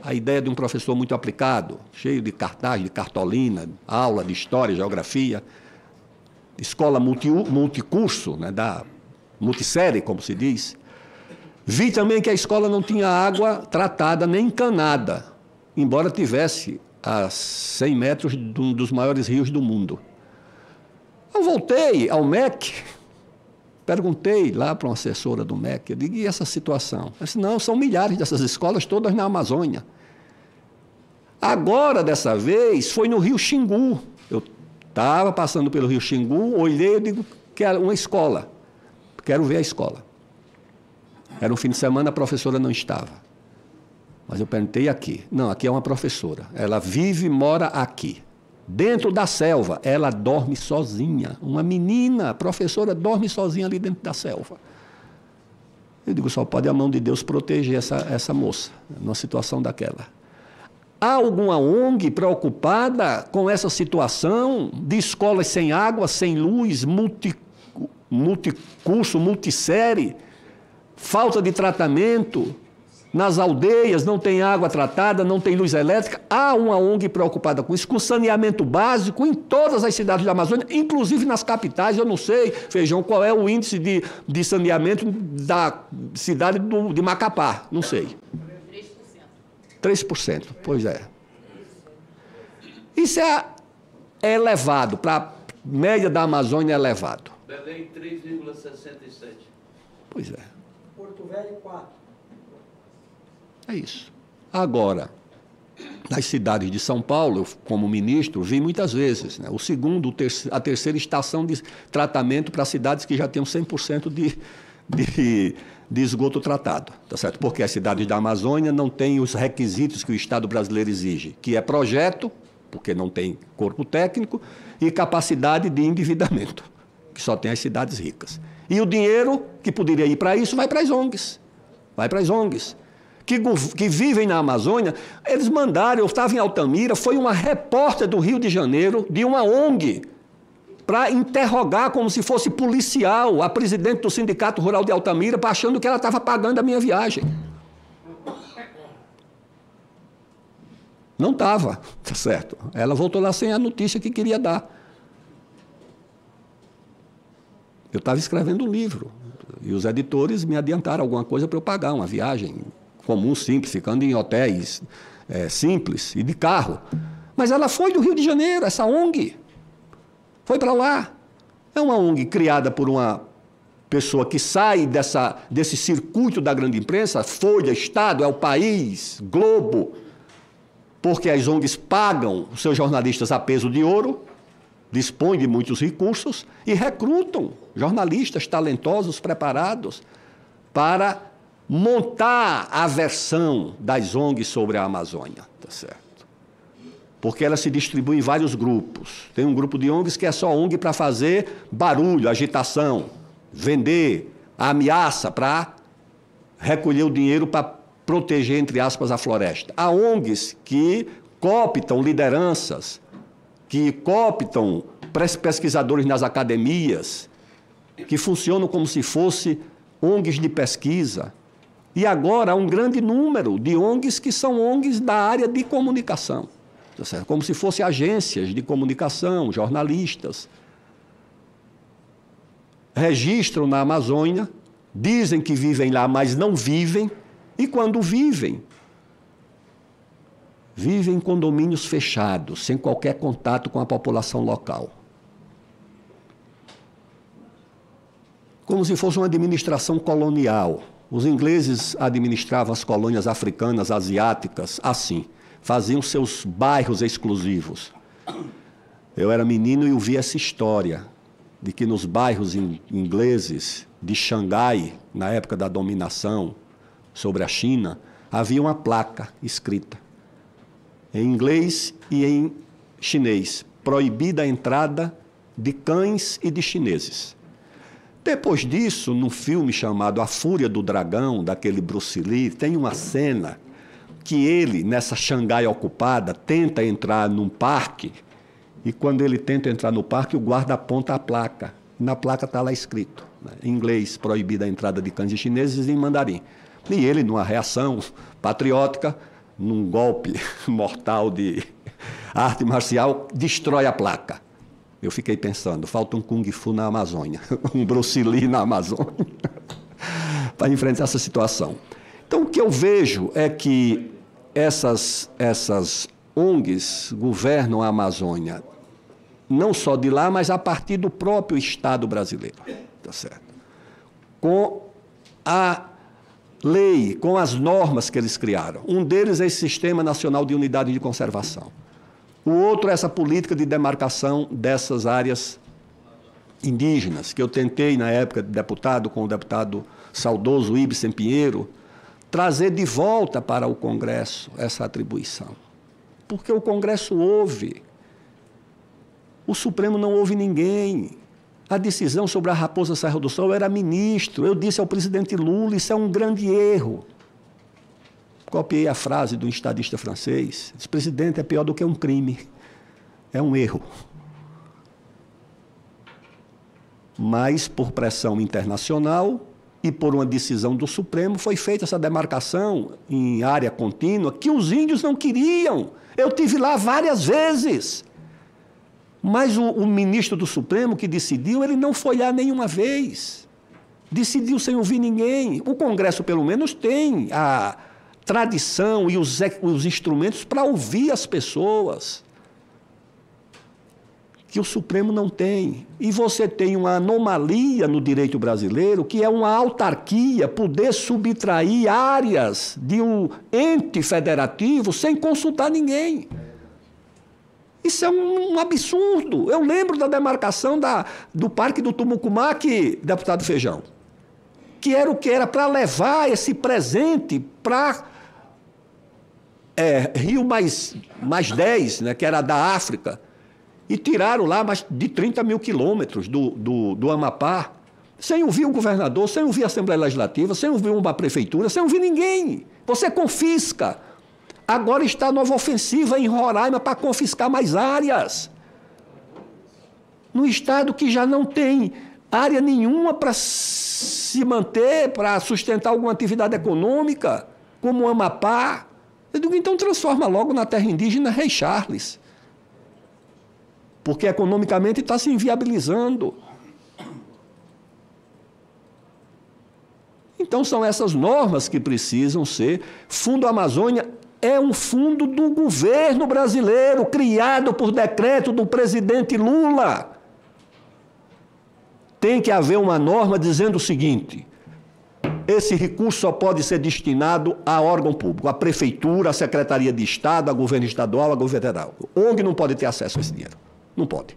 a ideia de um professor muito aplicado, cheio de cartaz, de cartolina, aula de história, geografia, escola multicurso, né, da multissérie, como se diz. Vi também que a escola não tinha água tratada nem encanada, embora tivesse a 100 metros de um dos maiores rios do mundo. Eu voltei ao MEC, perguntei lá para uma assessora do MEC, eu digo, e essa situação? Ela disse, não, são milhares dessas escolas, todas na Amazônia. Agora, dessa vez, foi no Rio Xingu. Eu estava passando pelo Rio Xingu, olhei e digo, quero uma escola, quero ver a escola. Era um fim de semana, a professora não estava. Mas eu perguntei aqui. Não, aqui é uma professora. Ela vive e mora aqui. Dentro da selva, ela dorme sozinha. Uma menina, professora, dorme sozinha ali dentro da selva. Eu digo, só pode a mão de Deus proteger essa moça, numa situação daquela. Há alguma ONG preocupada com essa situação de escolas sem água, sem luz, multicurso, multissérie, falta de tratamento? Nas aldeias não tem água tratada, não tem luz elétrica. Há uma ONG preocupada com isso, com saneamento básico em todas as cidades da Amazônia, inclusive nas capitais. Eu não sei, Feijão, qual é o índice de saneamento da cidade de Macapá. Não sei. 3%. Pois é. Isso é elevado, para a média da Amazônia é elevado. Belém, 3,67. Pois é. Porto Velho, 4. É isso. Agora, nas cidades de São Paulo, eu, como ministro, vi muitas vezes, né, a terceira estação de tratamento para cidades que já têm 100% de esgoto tratado, tá certo? Porque as cidades da Amazônia não têm os requisitos que o Estado brasileiro exige, que é projeto, porque não tem corpo técnico, e capacidade de endividamento, que só tem as cidades ricas. E o dinheiro que poderia ir para isso vai para as ONGs. Vai para as ONGs. Que vivem na Amazônia. Eles mandaram, eu estava em Altamira, foi uma repórter do Rio de Janeiro, de uma ONG, para interrogar como se fosse policial a presidente do Sindicato Rural de Altamira, achando que ela estava pagando a minha viagem. Não estava, tá certo. Ela voltou lá sem a notícia que queria dar. Eu estava escrevendo um livro, e os editores me adiantaram alguma coisa para eu pagar uma viagem comum, simples, ficando em hotéis simples e de carro. Mas ela foi do Rio de Janeiro, essa ONG. Foi para lá. É uma ONG criada por uma pessoa que sai desse circuito da grande imprensa, Folha, Estado, é o País, Globo, porque as ONGs pagam os seus jornalistas a peso de ouro, dispõem de muitos recursos e recrutam jornalistas talentosos, preparados, para montar a versão das ONGs sobre a Amazônia, tá certo? Porque ela se distribui em vários grupos. Tem um grupo de ONGs que é só ONG para fazer barulho, agitação, vender, ameaça para recolher o dinheiro para proteger, entre aspas, a floresta. Há ONGs que cooptam lideranças, que cooptam pesquisadores nas academias, que funcionam como se fossem ONGs de pesquisa. E agora há um grande número de ONGs que são ONGs da área de comunicação, como se fossem agências de comunicação, jornalistas. Registram na Amazônia, dizem que vivem lá, mas não vivem, e quando vivem, vivem em condomínios fechados, sem qualquer contato com a população local. Como se fosse uma administração colonial. Os ingleses administravam as colônias africanas, asiáticas, assim. Faziam seus bairros exclusivos. Eu era menino e ouvi essa história de que nos bairros ingleses de Xangai, na época da dominação sobre a China, havia uma placa escrita em inglês e em chinês: proibida a entrada de cães e de chineses. Depois disso, num filme chamado A Fúria do Dragão, daquele Bruce Lee, tem uma cena que ele, nessa Xangai ocupada, tenta entrar num parque, e quando ele tenta entrar no parque, o guarda aponta a placa. Na placa está lá escrito, né, em inglês, proibida a entrada de cães e chineses, e em mandarim. E ele, numa reação patriótica, num golpe mortal de arte marcial, destrói a placa. Eu fiquei pensando, falta um Kung Fu na Amazônia, um Bruce Lee na Amazônia, para enfrentar essa situação. Então, o que eu vejo é que essas ONGs governam a Amazônia, não só de lá, mas a partir do próprio Estado brasileiro, tá certo? Com a lei, com as normas que eles criaram. Um deles é esse Sistema Nacional de Unidade de Conservação. O outro é essa política de demarcação dessas áreas indígenas, que eu tentei, na época de deputado, com o deputado saudoso Ibsen Pinheiro, trazer de volta para o Congresso essa atribuição. Porque o Congresso ouve. O Supremo não ouve ninguém. A decisão sobre a Raposa Serra do Sol era ministro. Eu disse ao presidente Lula, isso é um grande erro. Copiei a frase do estadista francês. Disse, presidente, é pior do que um crime. É um erro. Mas, por pressão internacional e por uma decisão do Supremo, foi feita essa demarcação em área contínua que os índios não queriam. Eu estive lá várias vezes. Mas o ministro do Supremo que decidiu, ele não foi lá nenhuma vez. Decidiu sem ouvir ninguém. O Congresso, pelo menos, tem a tradição e os instrumentos para ouvir as pessoas, que o Supremo não tem. E você tem uma anomalia no direito brasileiro, que é uma autarquia poder subtrair áreas de um ente federativo sem consultar ninguém. Isso é um absurdo. Eu lembro da demarcação do Parque do Tumucumaque, deputado Feijão, que era o que era para levar esse presente para Rio mais 10, né, que era da África, e tiraram lá mais de 30 mil quilômetros do Amapá, sem ouvir o governador, sem ouvir a Assembleia Legislativa, sem ouvir uma prefeitura, sem ouvir ninguém. Você confisca. Agora está a nova ofensiva em Roraima para confiscar mais áreas. No estado que já não tem área nenhuma para se manter, para sustentar alguma atividade econômica, como o Amapá. Eu digo, então transforma logo na terra indígena Rei Charles. Porque economicamente está se inviabilizando. Então são essas normas que precisam ser. Fundo Amazônia é um fundo do governo brasileiro, criado por decreto do presidente Lula. Tem que haver uma norma dizendo o seguinte: esse recurso só pode ser destinado a órgão público, a prefeitura, a Secretaria de Estado, a governo estadual, a governo federal. ONG não pode ter acesso a esse dinheiro. Não pode.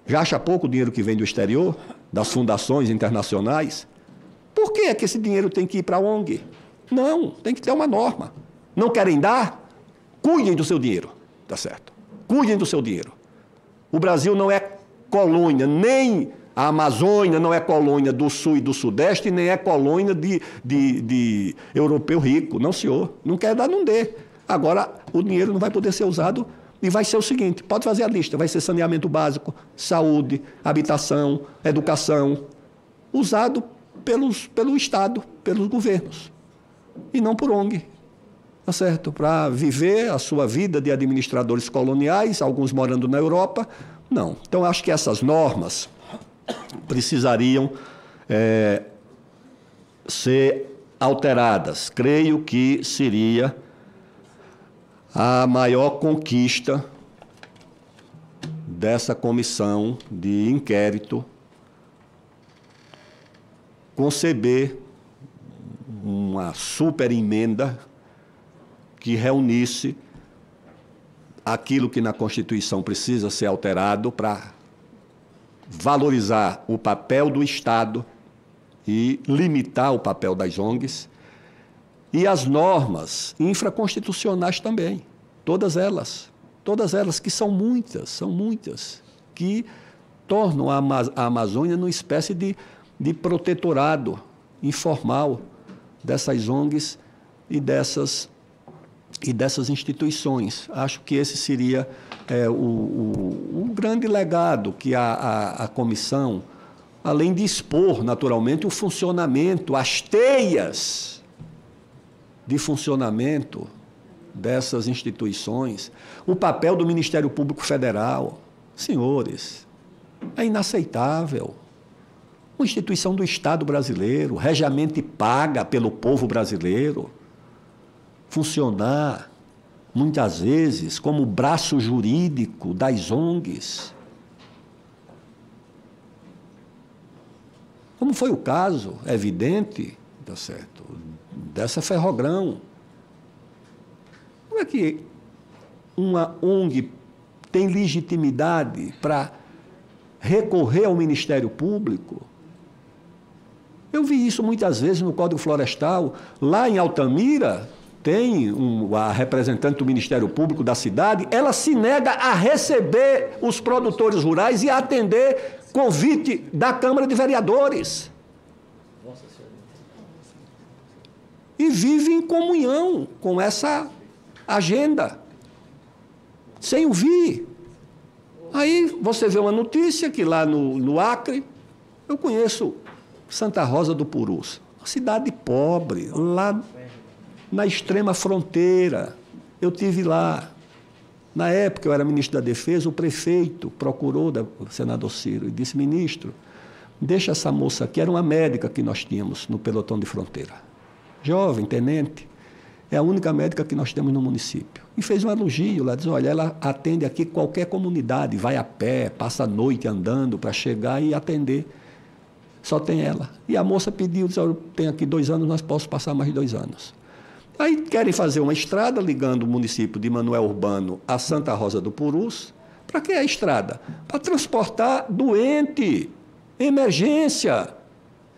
Já acha pouco o dinheiro que vem do exterior, das fundações internacionais? Por que é que esse dinheiro tem que ir para a ONG? Não, tem que ter uma norma. Não querem dar? Cuidem do seu dinheiro. Tá certo? Cuidem do seu dinheiro. O Brasil não é colônia, nem a Amazônia não é colônia do Sul e do Sudeste, nem é colônia de europeu rico. Não, senhor. Não quer dar, não dê. Agora, o dinheiro não vai poder ser usado e vai ser o seguinte, pode fazer a lista, vai ser saneamento básico, saúde, habitação, educação, usado pelo Estado, pelos governos, e não por ONG, tá certo? Para viver a sua vida de administradores coloniais, alguns morando na Europa, não. Então, acho que essas normas precisariam ser alteradas. Creio que seria a maior conquista dessa comissão de inquérito conceber uma super emenda que reunisse aquilo que na Constituição precisa ser alterado para valorizar o papel do Estado e limitar o papel das ONGs, e as normas infraconstitucionais também, todas elas que são muitas, que tornam a Amazônia numa espécie de protetorado informal dessas ONGs e dessas instituições. Acho que esse seria o grande legado que a comissão, além de expor, naturalmente, o funcionamento, as teias de funcionamento dessas instituições, o papel do Ministério Público Federal. Senhores, é inaceitável. Uma instituição do Estado brasileiro, regiamente paga pelo povo brasileiro, funcionar, muitas vezes, como braço jurídico das ONGs. Como foi o caso, é evidente, tá certo, dessa Ferrogrão. Como é que uma ONG tem legitimidade para recorrer ao Ministério Público? Eu vi isso muitas vezes no Código Florestal. Lá em Altamira, tem a representante do Ministério Público da cidade, ela se nega a receber os produtores rurais e a atender convite da Câmara de Vereadores. E vive em comunhão com essa agenda, sem ouvir. Aí você vê uma notícia que lá no Acre, eu conheço Santa Rosa do Purus, uma cidade pobre, lá na extrema fronteira. Eu tive lá. Na época, eu era ministro da Defesa, o prefeito procurou o senador Ciro e disse: ministro, deixa essa moça aqui. Era uma médica que nós tínhamos no pelotão de fronteira. Jovem, tenente, é a única médica que nós temos no município. E fez um elogio lá, diz: olha, ela atende aqui qualquer comunidade, vai a pé, passa a noite andando para chegar e atender. Só tem ela. E a moça pediu, disse: eu tenho aqui 2 anos, nós posso passar mais 2 anos. Aí querem fazer uma estrada ligando o município de Manoel Urbano a Santa Rosa do Purus. Para que a estrada? Para transportar doente, emergência.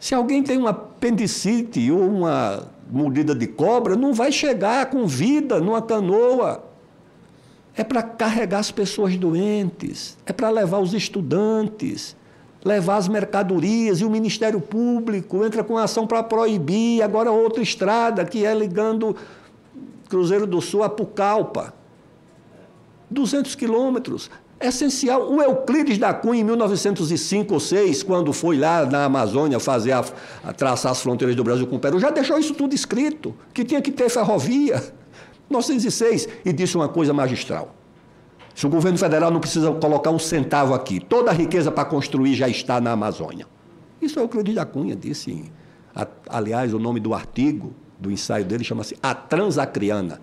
Se alguém tem uma apendicite ou uma mordida de cobra, não vai chegar com vida numa canoa. É para carregar as pessoas doentes, é para levar os estudantes, levar as mercadorias, e o Ministério Público entra com ação para proibir. Agora outra estrada, que é ligando Cruzeiro do Sul a Pucallpa. 200 quilômetros. É essencial. O Euclides da Cunha, em 1905 ou 6, quando foi lá na Amazônia fazer traçar as fronteiras do Brasil com o Peru, já deixou isso tudo escrito, que tinha que ter ferrovia. 1906, e disse uma coisa magistral: se o governo federal não precisa colocar um centavo aqui, toda a riqueza para construir já está na Amazônia. Isso é o Euclides da Cunha disse. Aliás, o nome do artigo, do ensaio dele, chama-se A Transacriana.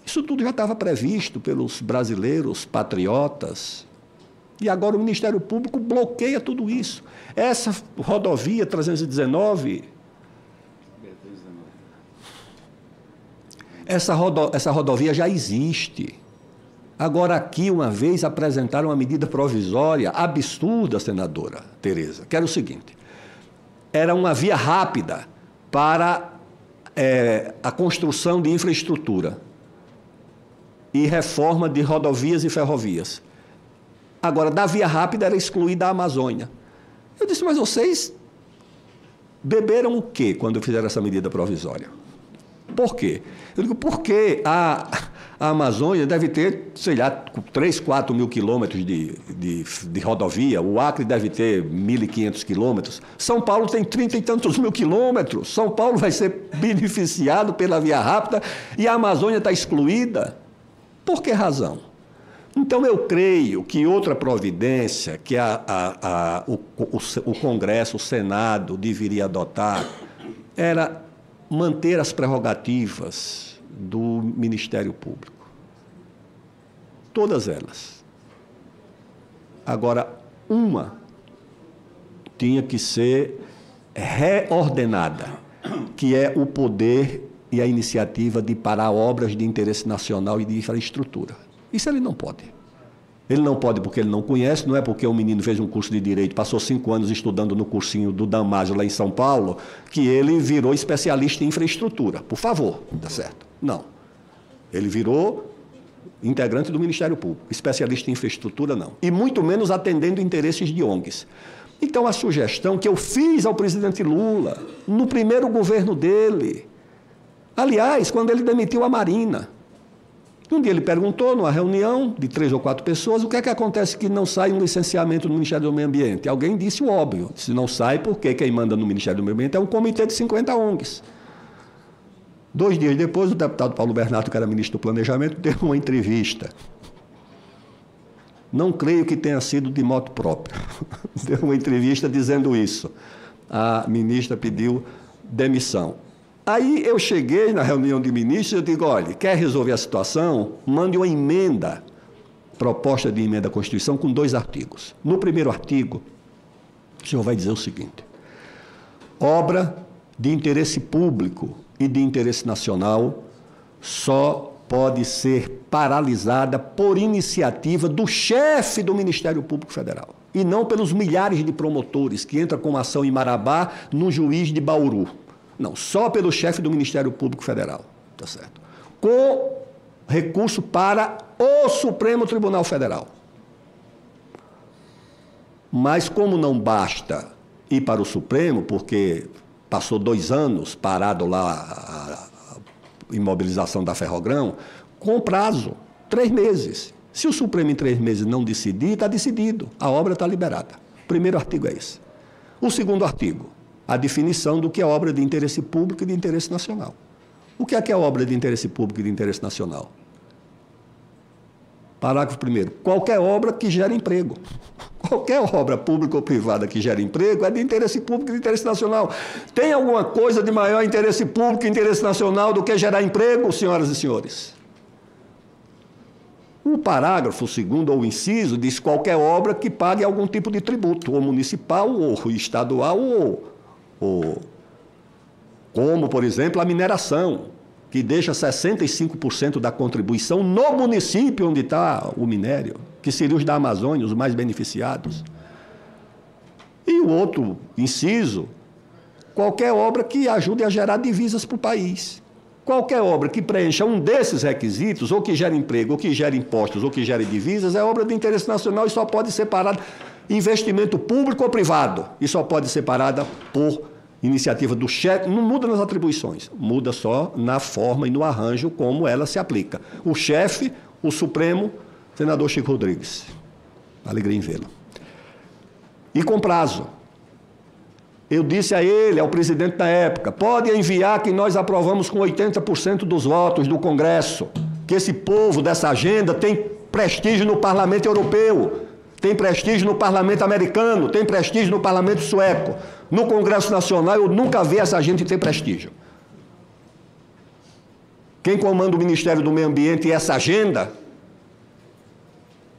Isso tudo já estava previsto pelos brasileiros patriotas. E agora o Ministério Público bloqueia tudo isso. Essa rodovia 319... Essa rodovia já existe. Agora, aqui, uma vez, apresentaram uma medida provisória absurda, senadora Tereza, que era o seguinte: era uma via rápida para a construção de infraestrutura e reforma de rodovias e ferrovias. Agora, da via rápida era excluída a Amazônia. Eu disse: mas vocês beberam o quê quando fizeram essa medida provisória? Por quê? Eu digo: porque a Amazônia deve ter, sei lá, 3, 4 mil quilômetros de rodovia, o Acre deve ter 1.500 quilômetros, São Paulo tem 30 e tantos mil quilômetros, São Paulo vai ser beneficiado pela via rápida e a Amazônia está excluída. Por que razão? Então, eu creio que outra providência que o Congresso, o Senado, deveria adotar era manter as prerrogativas do Ministério Público. Todas elas. Agora, uma tinha que ser reordenada, que é o poder e a iniciativa de parar obras de interesse nacional e de infraestrutura. Isso ele não pode. Ele não pode porque ele não conhece, não é porque o menino fez um curso de Direito, passou 5 anos estudando no cursinho do Damásio lá em São Paulo, que ele virou especialista em infraestrutura. Por favor, tá certo? Não. Ele virou integrante do Ministério Público, especialista em infraestrutura não. E muito menos atendendo interesses de ONGs. Então a sugestão que eu fiz ao presidente Lula, no primeiro governo dele, aliás, quando ele demitiu a Marina, um dia ele perguntou, numa reunião de 3 ou 4 pessoas, o que é que acontece que não sai um licenciamento no Ministério do Meio Ambiente? Alguém disse o óbvio, se não sai, porque quem manda no Ministério do Meio Ambiente é um comitê de 50 ONGs. 2 dias depois, o deputado Paulo Bernardo, que era ministro do Planejamento, deu uma entrevista. Não creio que tenha sido de moto próprio. Deu uma entrevista dizendo isso. A ministra pediu demissão. Aí eu cheguei na reunião de ministros e eu digo, olha, quer resolver a situação? Mande uma emenda, proposta de emenda à Constituição, com 2 artigos. No primeiro artigo, o senhor vai dizer o seguinte: obra de interesse público e de interesse nacional só pode ser paralisada por iniciativa do chefe do Ministério Público Federal, e não pelos milhares de promotores que entram com ação em Marabá no juiz de Bauru. Não, só pelo chefe do Ministério Público Federal, tá certo? Com recurso para o Supremo Tribunal Federal. Mas como não basta ir para o Supremo, porque passou 2 anos parado lá a imobilização da Ferrogrão, com prazo, 3 meses. Se o Supremo em 3 meses não decidir, está decidido, a obra está liberada. O primeiro artigo é esse. O segundo artigo, a definição do que é obra de interesse público e de interesse nacional. O que é obra de interesse público e de interesse nacional? Parágrafo 1º. Qualquer obra que gere emprego. Qualquer obra pública ou privada que gere emprego é de interesse público e de interesse nacional. Tem alguma coisa de maior interesse público e interesse nacional do que gerar emprego, senhoras e senhores? O parágrafo 2º, ou o inciso, diz qualquer obra que pague algum tipo de tributo, ou municipal, ou estadual, ou como, por exemplo, a mineração, que deixa 65% da contribuição no município onde está o minério, que seriam os da Amazônia, os mais beneficiados. E o outro inciso, qualquer obra que ajude a gerar divisas para o país. Qualquer obra que preencha um desses requisitos, ou que gere emprego, ou que gere impostos, ou que gere divisas, é obra de interesse nacional e só pode ser parada investimento público ou privado, e só pode ser parada por iniciativa do chefe. Não muda nas atribuições, muda só na forma e no arranjo como ela se aplica. O chefe, o Supremo, senador Chico Rodrigues. Alegria em vê-lo. E com prazo. Eu disse a ele, ao presidente da época, pode enviar que nós aprovamos com 80% dos votos do Congresso, que esse povo dessa agenda tem prestígio no Parlamento Europeu, tem prestígio no Parlamento Americano, tem prestígio no Parlamento Sueco. No Congresso Nacional eu nunca vi essa gente ter prestígio. Quem comanda o Ministério do Meio Ambiente e essa agenda?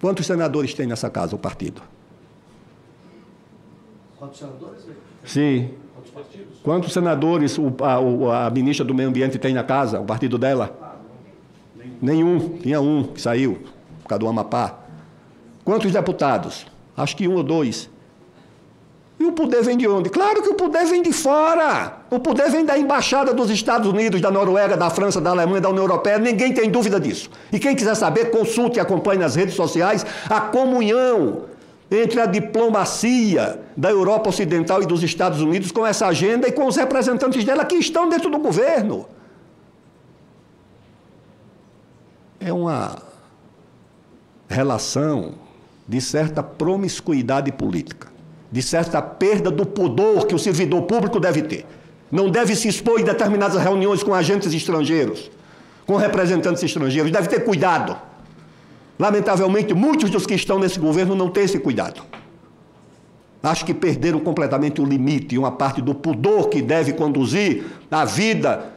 Quantos senadores tem nessa casa o partido? Quantos senadores? Sim. Quantos partidos? Quantos senadores a ministra do Meio Ambiente tem na casa, o partido dela? Nenhum. Tinha um que saiu, por causa do Amapá. Quantos deputados? Acho que 1 ou 2. E o poder vem de onde? Claro que o poder vem de fora. O poder vem da embaixada dos Estados Unidos, da Noruega, da França, da Alemanha, da União Europeia. Ninguém tem dúvida disso. E quem quiser saber, consulte e acompanhe nas redes sociais a comunhão entre a diplomacia da Europa Ocidental e dos Estados Unidos com essa agenda e com os representantes dela que estão dentro do governo. É uma relação de certa promiscuidade política, de certa perda do pudor que o servidor público deve ter. Não deve se expor em determinadas reuniões com agentes estrangeiros, com representantes estrangeiros. Deve ter cuidado. Lamentavelmente, muitos dos que estão nesse governo não têm esse cuidado. Acho que perderam completamente o limite e uma parte do pudor que deve conduzir a vida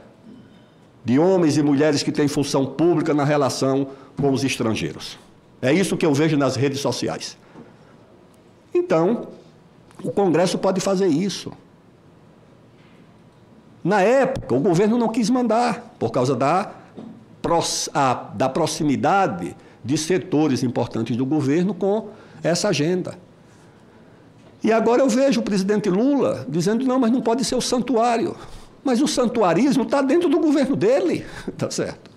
de homens e mulheres que têm função pública na relação com os estrangeiros. É isso que eu vejo nas redes sociais. Então, o Congresso pode fazer isso. Na época, o governo não quis mandar, por causa da proximidade de setores importantes do governo com essa agenda. E agora eu vejo o presidente Lula dizendo, não, mas não pode ser o santuário. Mas o santuarismo está dentro do governo dele, tá certo?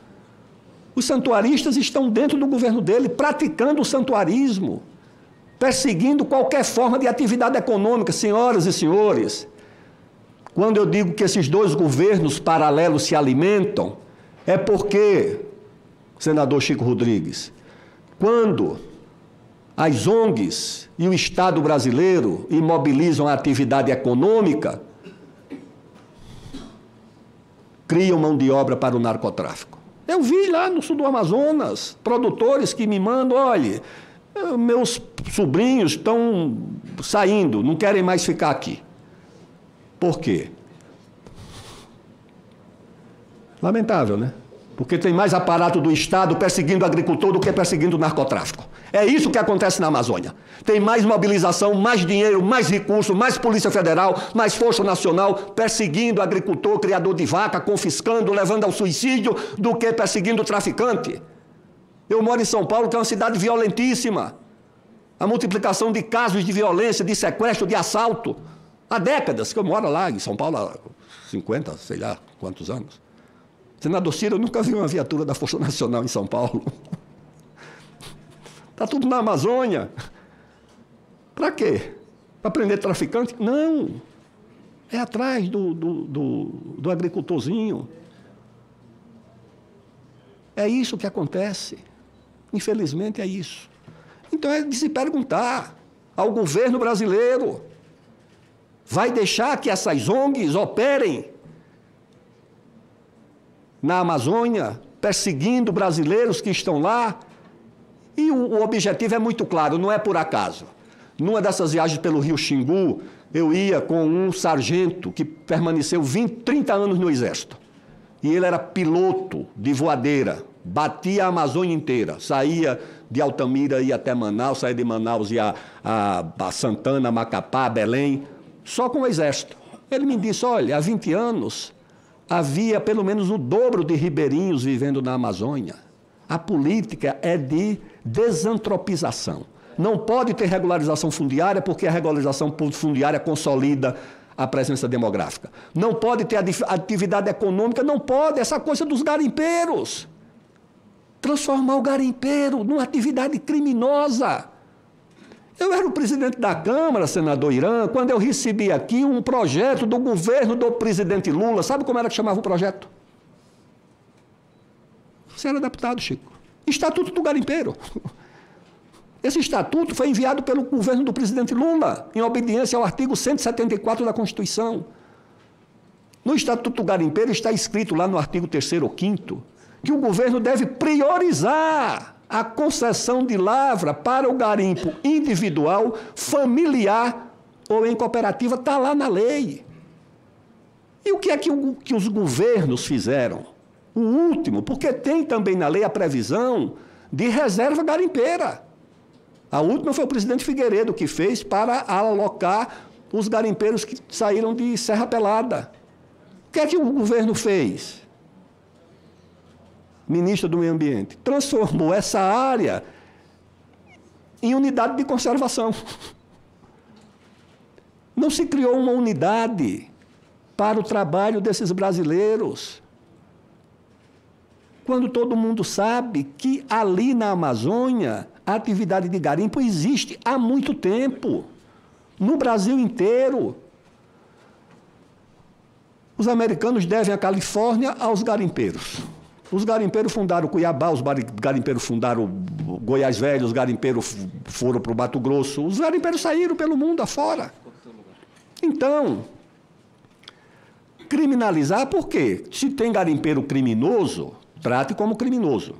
Os santuaristas estão dentro do governo dele, praticando o santuarismo, perseguindo qualquer forma de atividade econômica. Senhoras e senhores, quando eu digo que esses dois governos paralelos se alimentam, é porque, senador Chico Rodrigues, quando as ONGs e o Estado brasileiro imobilizam a atividade econômica, criam mão de obra para o narcotráfico. Eu vi lá no sul do Amazonas, produtores que me mandam, olha, meus sobrinhos estão saindo, não querem mais ficar aqui. Por quê? Lamentável, né? Porque tem mais aparato do Estado perseguindo o agricultor do que perseguindo o narcotráfico. É isso que acontece na Amazônia. Tem mais mobilização, mais dinheiro, mais recurso, mais Polícia Federal, mais Força Nacional perseguindo o agricultor, criador de vaca, confiscando, levando ao suicídio, do que perseguindo o traficante. Eu moro em São Paulo, que é uma cidade violentíssima. A multiplicação de casos de violência, de sequestro, de assalto. Há décadas que eu moro lá em São Paulo, há 50, sei lá quantos anos. Senador Ciro, eu nunca vi uma viatura da Força Nacional em São Paulo. Está tudo na Amazônia. Para quê? Para prender traficante? Não. É atrás do agricultorzinho. É isso que acontece. Infelizmente é isso. Então é de se perguntar ao governo brasileiro, vai deixar que essas ONGs operem na Amazônia, perseguindo brasileiros que estão lá? E o objetivo é muito claro, não é por acaso. Numa dessas viagens pelo Rio Xingu, eu ia com um sargento que permaneceu 30 anos no Exército. E ele era piloto de voadeira, batia a Amazônia inteira, saía de Altamira, ia até Manaus, saía de Manaus, ia a Santana, Macapá, Belém, só com o Exército. Ele me disse, olha, há 20 anos havia pelo menos o dobro de ribeirinhos vivendo na Amazônia. A política é de desantropização. Não pode ter regularização fundiária, porque a regularização fundiária consolida a presença demográfica. Não pode ter atividade econômica, não pode, essa coisa dos garimpeiros. Transformar o garimpeiro numa atividade criminosa. Eu era o presidente da Câmara, senador Irã, quando eu recebi aqui um projeto do governo do presidente Lula. Sabe como era que chamava o projeto? Você era deputado, Chico. Estatuto do Garimpeiro. Esse estatuto foi enviado pelo governo do presidente Lula, em obediência ao artigo 174 da Constituição. No Estatuto do Garimpeiro está escrito lá no artigo 3º ou 5º, que o governo deve priorizar a concessão de lavra para o garimpo individual, familiar ou em cooperativa, está lá na lei. E o que é que os governos fizeram? O último, porque tem também na lei a previsão de reserva garimpeira. A última foi o presidente Figueiredo que fez para alocar os garimpeiros que saíram de Serra Pelada. O que é que o governo fez? Ministro do Meio Ambiente, transformou essa área em unidade de conservação. Não se criou uma unidade para o trabalho desses brasileiros, quando todo mundo sabe que ali na Amazônia a atividade de garimpo existe há muito tempo, no Brasil inteiro. Os americanos devem a Califórnia aos garimpeiros. Os garimpeiros fundaram Cuiabá, os garimpeiros fundaram Goiás Velho, os garimpeiros foram para o Mato Grosso, os garimpeiros saíram pelo mundo afora. Então, criminalizar por quê? Se tem garimpeiro criminoso, trate como criminoso.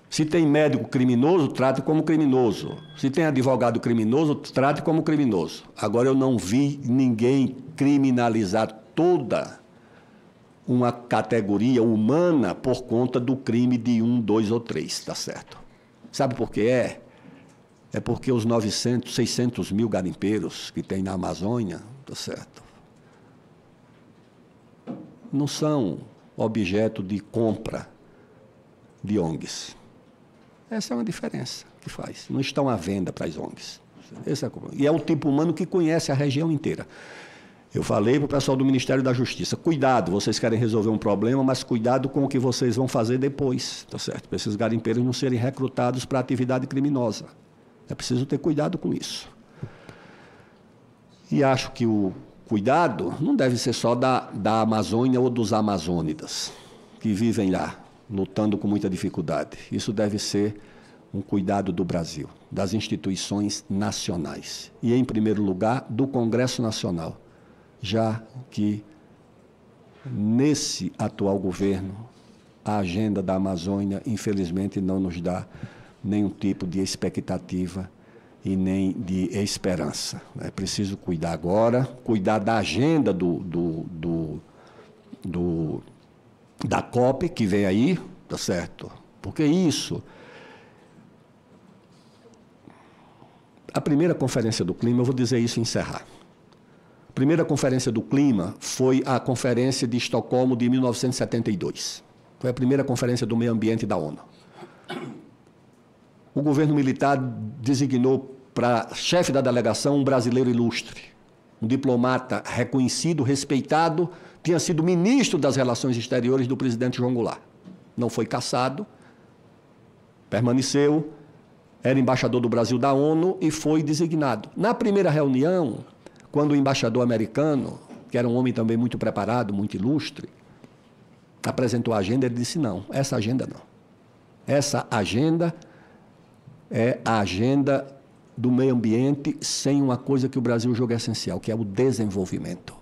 Se tem médico criminoso, trate como criminoso. Se tem advogado criminoso, trate como criminoso. Agora, eu não vi ninguém criminalizar toda uma categoria humana por conta do crime de 1, 2 ou 3, tá certo? Sabe por que é? É porque os 900, 600 mil garimpeiros que tem na Amazônia, tá certo? Não são objeto de compra de ONGs. Essa é uma diferença que faz. Não estão à venda para as ONGs. Esse é, e é o tipo humano que conhece a região inteira. Eu falei para o pessoal do Ministério da Justiça, cuidado, vocês querem resolver um problema, mas cuidado com o que vocês vão fazer depois, tá certo? Para esses garimpeiros não serem recrutados para atividade criminosa. É preciso ter cuidado com isso. E acho que o cuidado não deve ser só da Amazônia ou dos amazônidas, que vivem lá, lutando com muita dificuldade. Isso deve ser um cuidado do Brasil, das instituições nacionais. E, em primeiro lugar, do Congresso Nacional, já que, nesse atual governo, a agenda da Amazônia, infelizmente, não nos dá nenhum tipo de expectativa e nem de esperança. É preciso cuidar agora, cuidar da agenda da COP, que vem aí, tá certo? Porque isso... A primeira conferência do clima, eu vou dizer isso e encerrar. A primeira conferência do clima foi a Conferência de Estocolmo de 1972. Foi a primeira conferência do meio ambiente da ONU. O governo militar designou para chefe da delegação um brasileiro ilustre, um diplomata reconhecido, respeitado, tinha sido ministro das Relações Exteriores do presidente João Goulart. Não foi cassado, permaneceu, era embaixador do Brasil da ONU e foi designado. Na primeira reunião, quando o embaixador americano, que era um homem também muito preparado, muito ilustre, apresentou a agenda, ele disse, não, essa agenda não. Essa agenda é a agenda do meio ambiente sem uma coisa que o Brasil julga essencial, que é o desenvolvimento.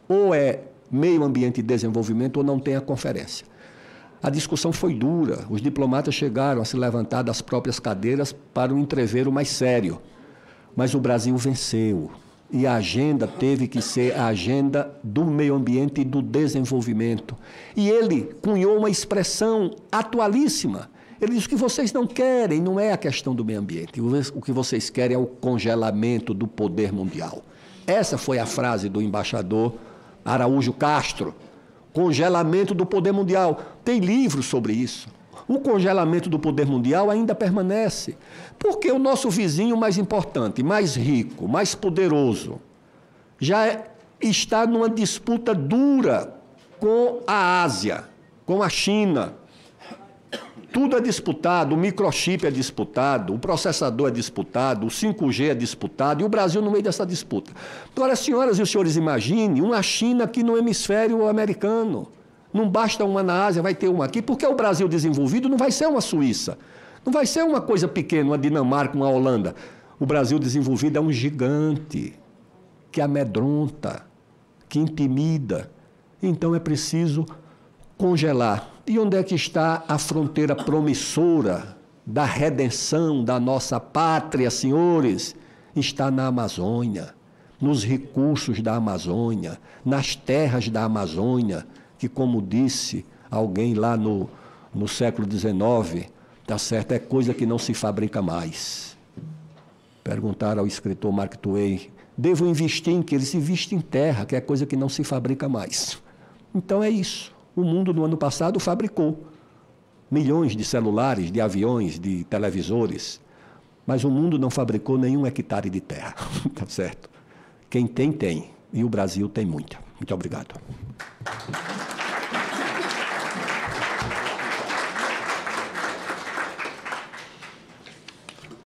Ou é meio ambiente e desenvolvimento ou não tem a conferência. A discussão foi dura, os diplomatas chegaram a se levantar das próprias cadeiras para um entreveiro mais sério, mas o Brasil venceu. E a agenda teve que ser a agenda do meio ambiente e do desenvolvimento. E ele cunhou uma expressão atualíssima. Ele disse que vocês não querem, não é a questão do meio ambiente. O que vocês querem é o congelamento do poder mundial. Essa foi a frase do embaixador Araújo Castro. Congelamento do poder mundial. Tem livros sobre isso. O congelamento do poder mundial ainda permanece. Porque o nosso vizinho mais importante, mais rico, mais poderoso, já está numa disputa dura com a Ásia, com a China. Tudo é disputado, o microchip é disputado, o processador é disputado, o 5G é disputado, e o Brasil no meio dessa disputa. Agora, senhoras e os senhores, imaginem uma China aqui no hemisfério americano. Não basta uma na Ásia, vai ter uma aqui, porque o Brasil desenvolvido não vai ser uma Suíça, não vai ser uma coisa pequena, uma Dinamarca, uma Holanda. O Brasil desenvolvido é um gigante que amedronta, que intimida. Então é preciso congelar. E onde é que está a fronteira promissora da redenção da nossa pátria, senhores? Está na Amazônia, nos recursos da Amazônia, nas terras da Amazônia, que, como disse alguém lá no século XIX, tá certo, é coisa que não se fabrica mais. Perguntaram ao escritor Mark Twain, devo investir em que? Ele se investe em terra, que é coisa que não se fabrica mais. Então é isso. O mundo, no ano passado, fabricou milhões de celulares, de aviões, de televisores, mas o mundo não fabricou nenhum hectare de terra, tá certo? Quem tem, tem. E o Brasil tem muita. Muito obrigado.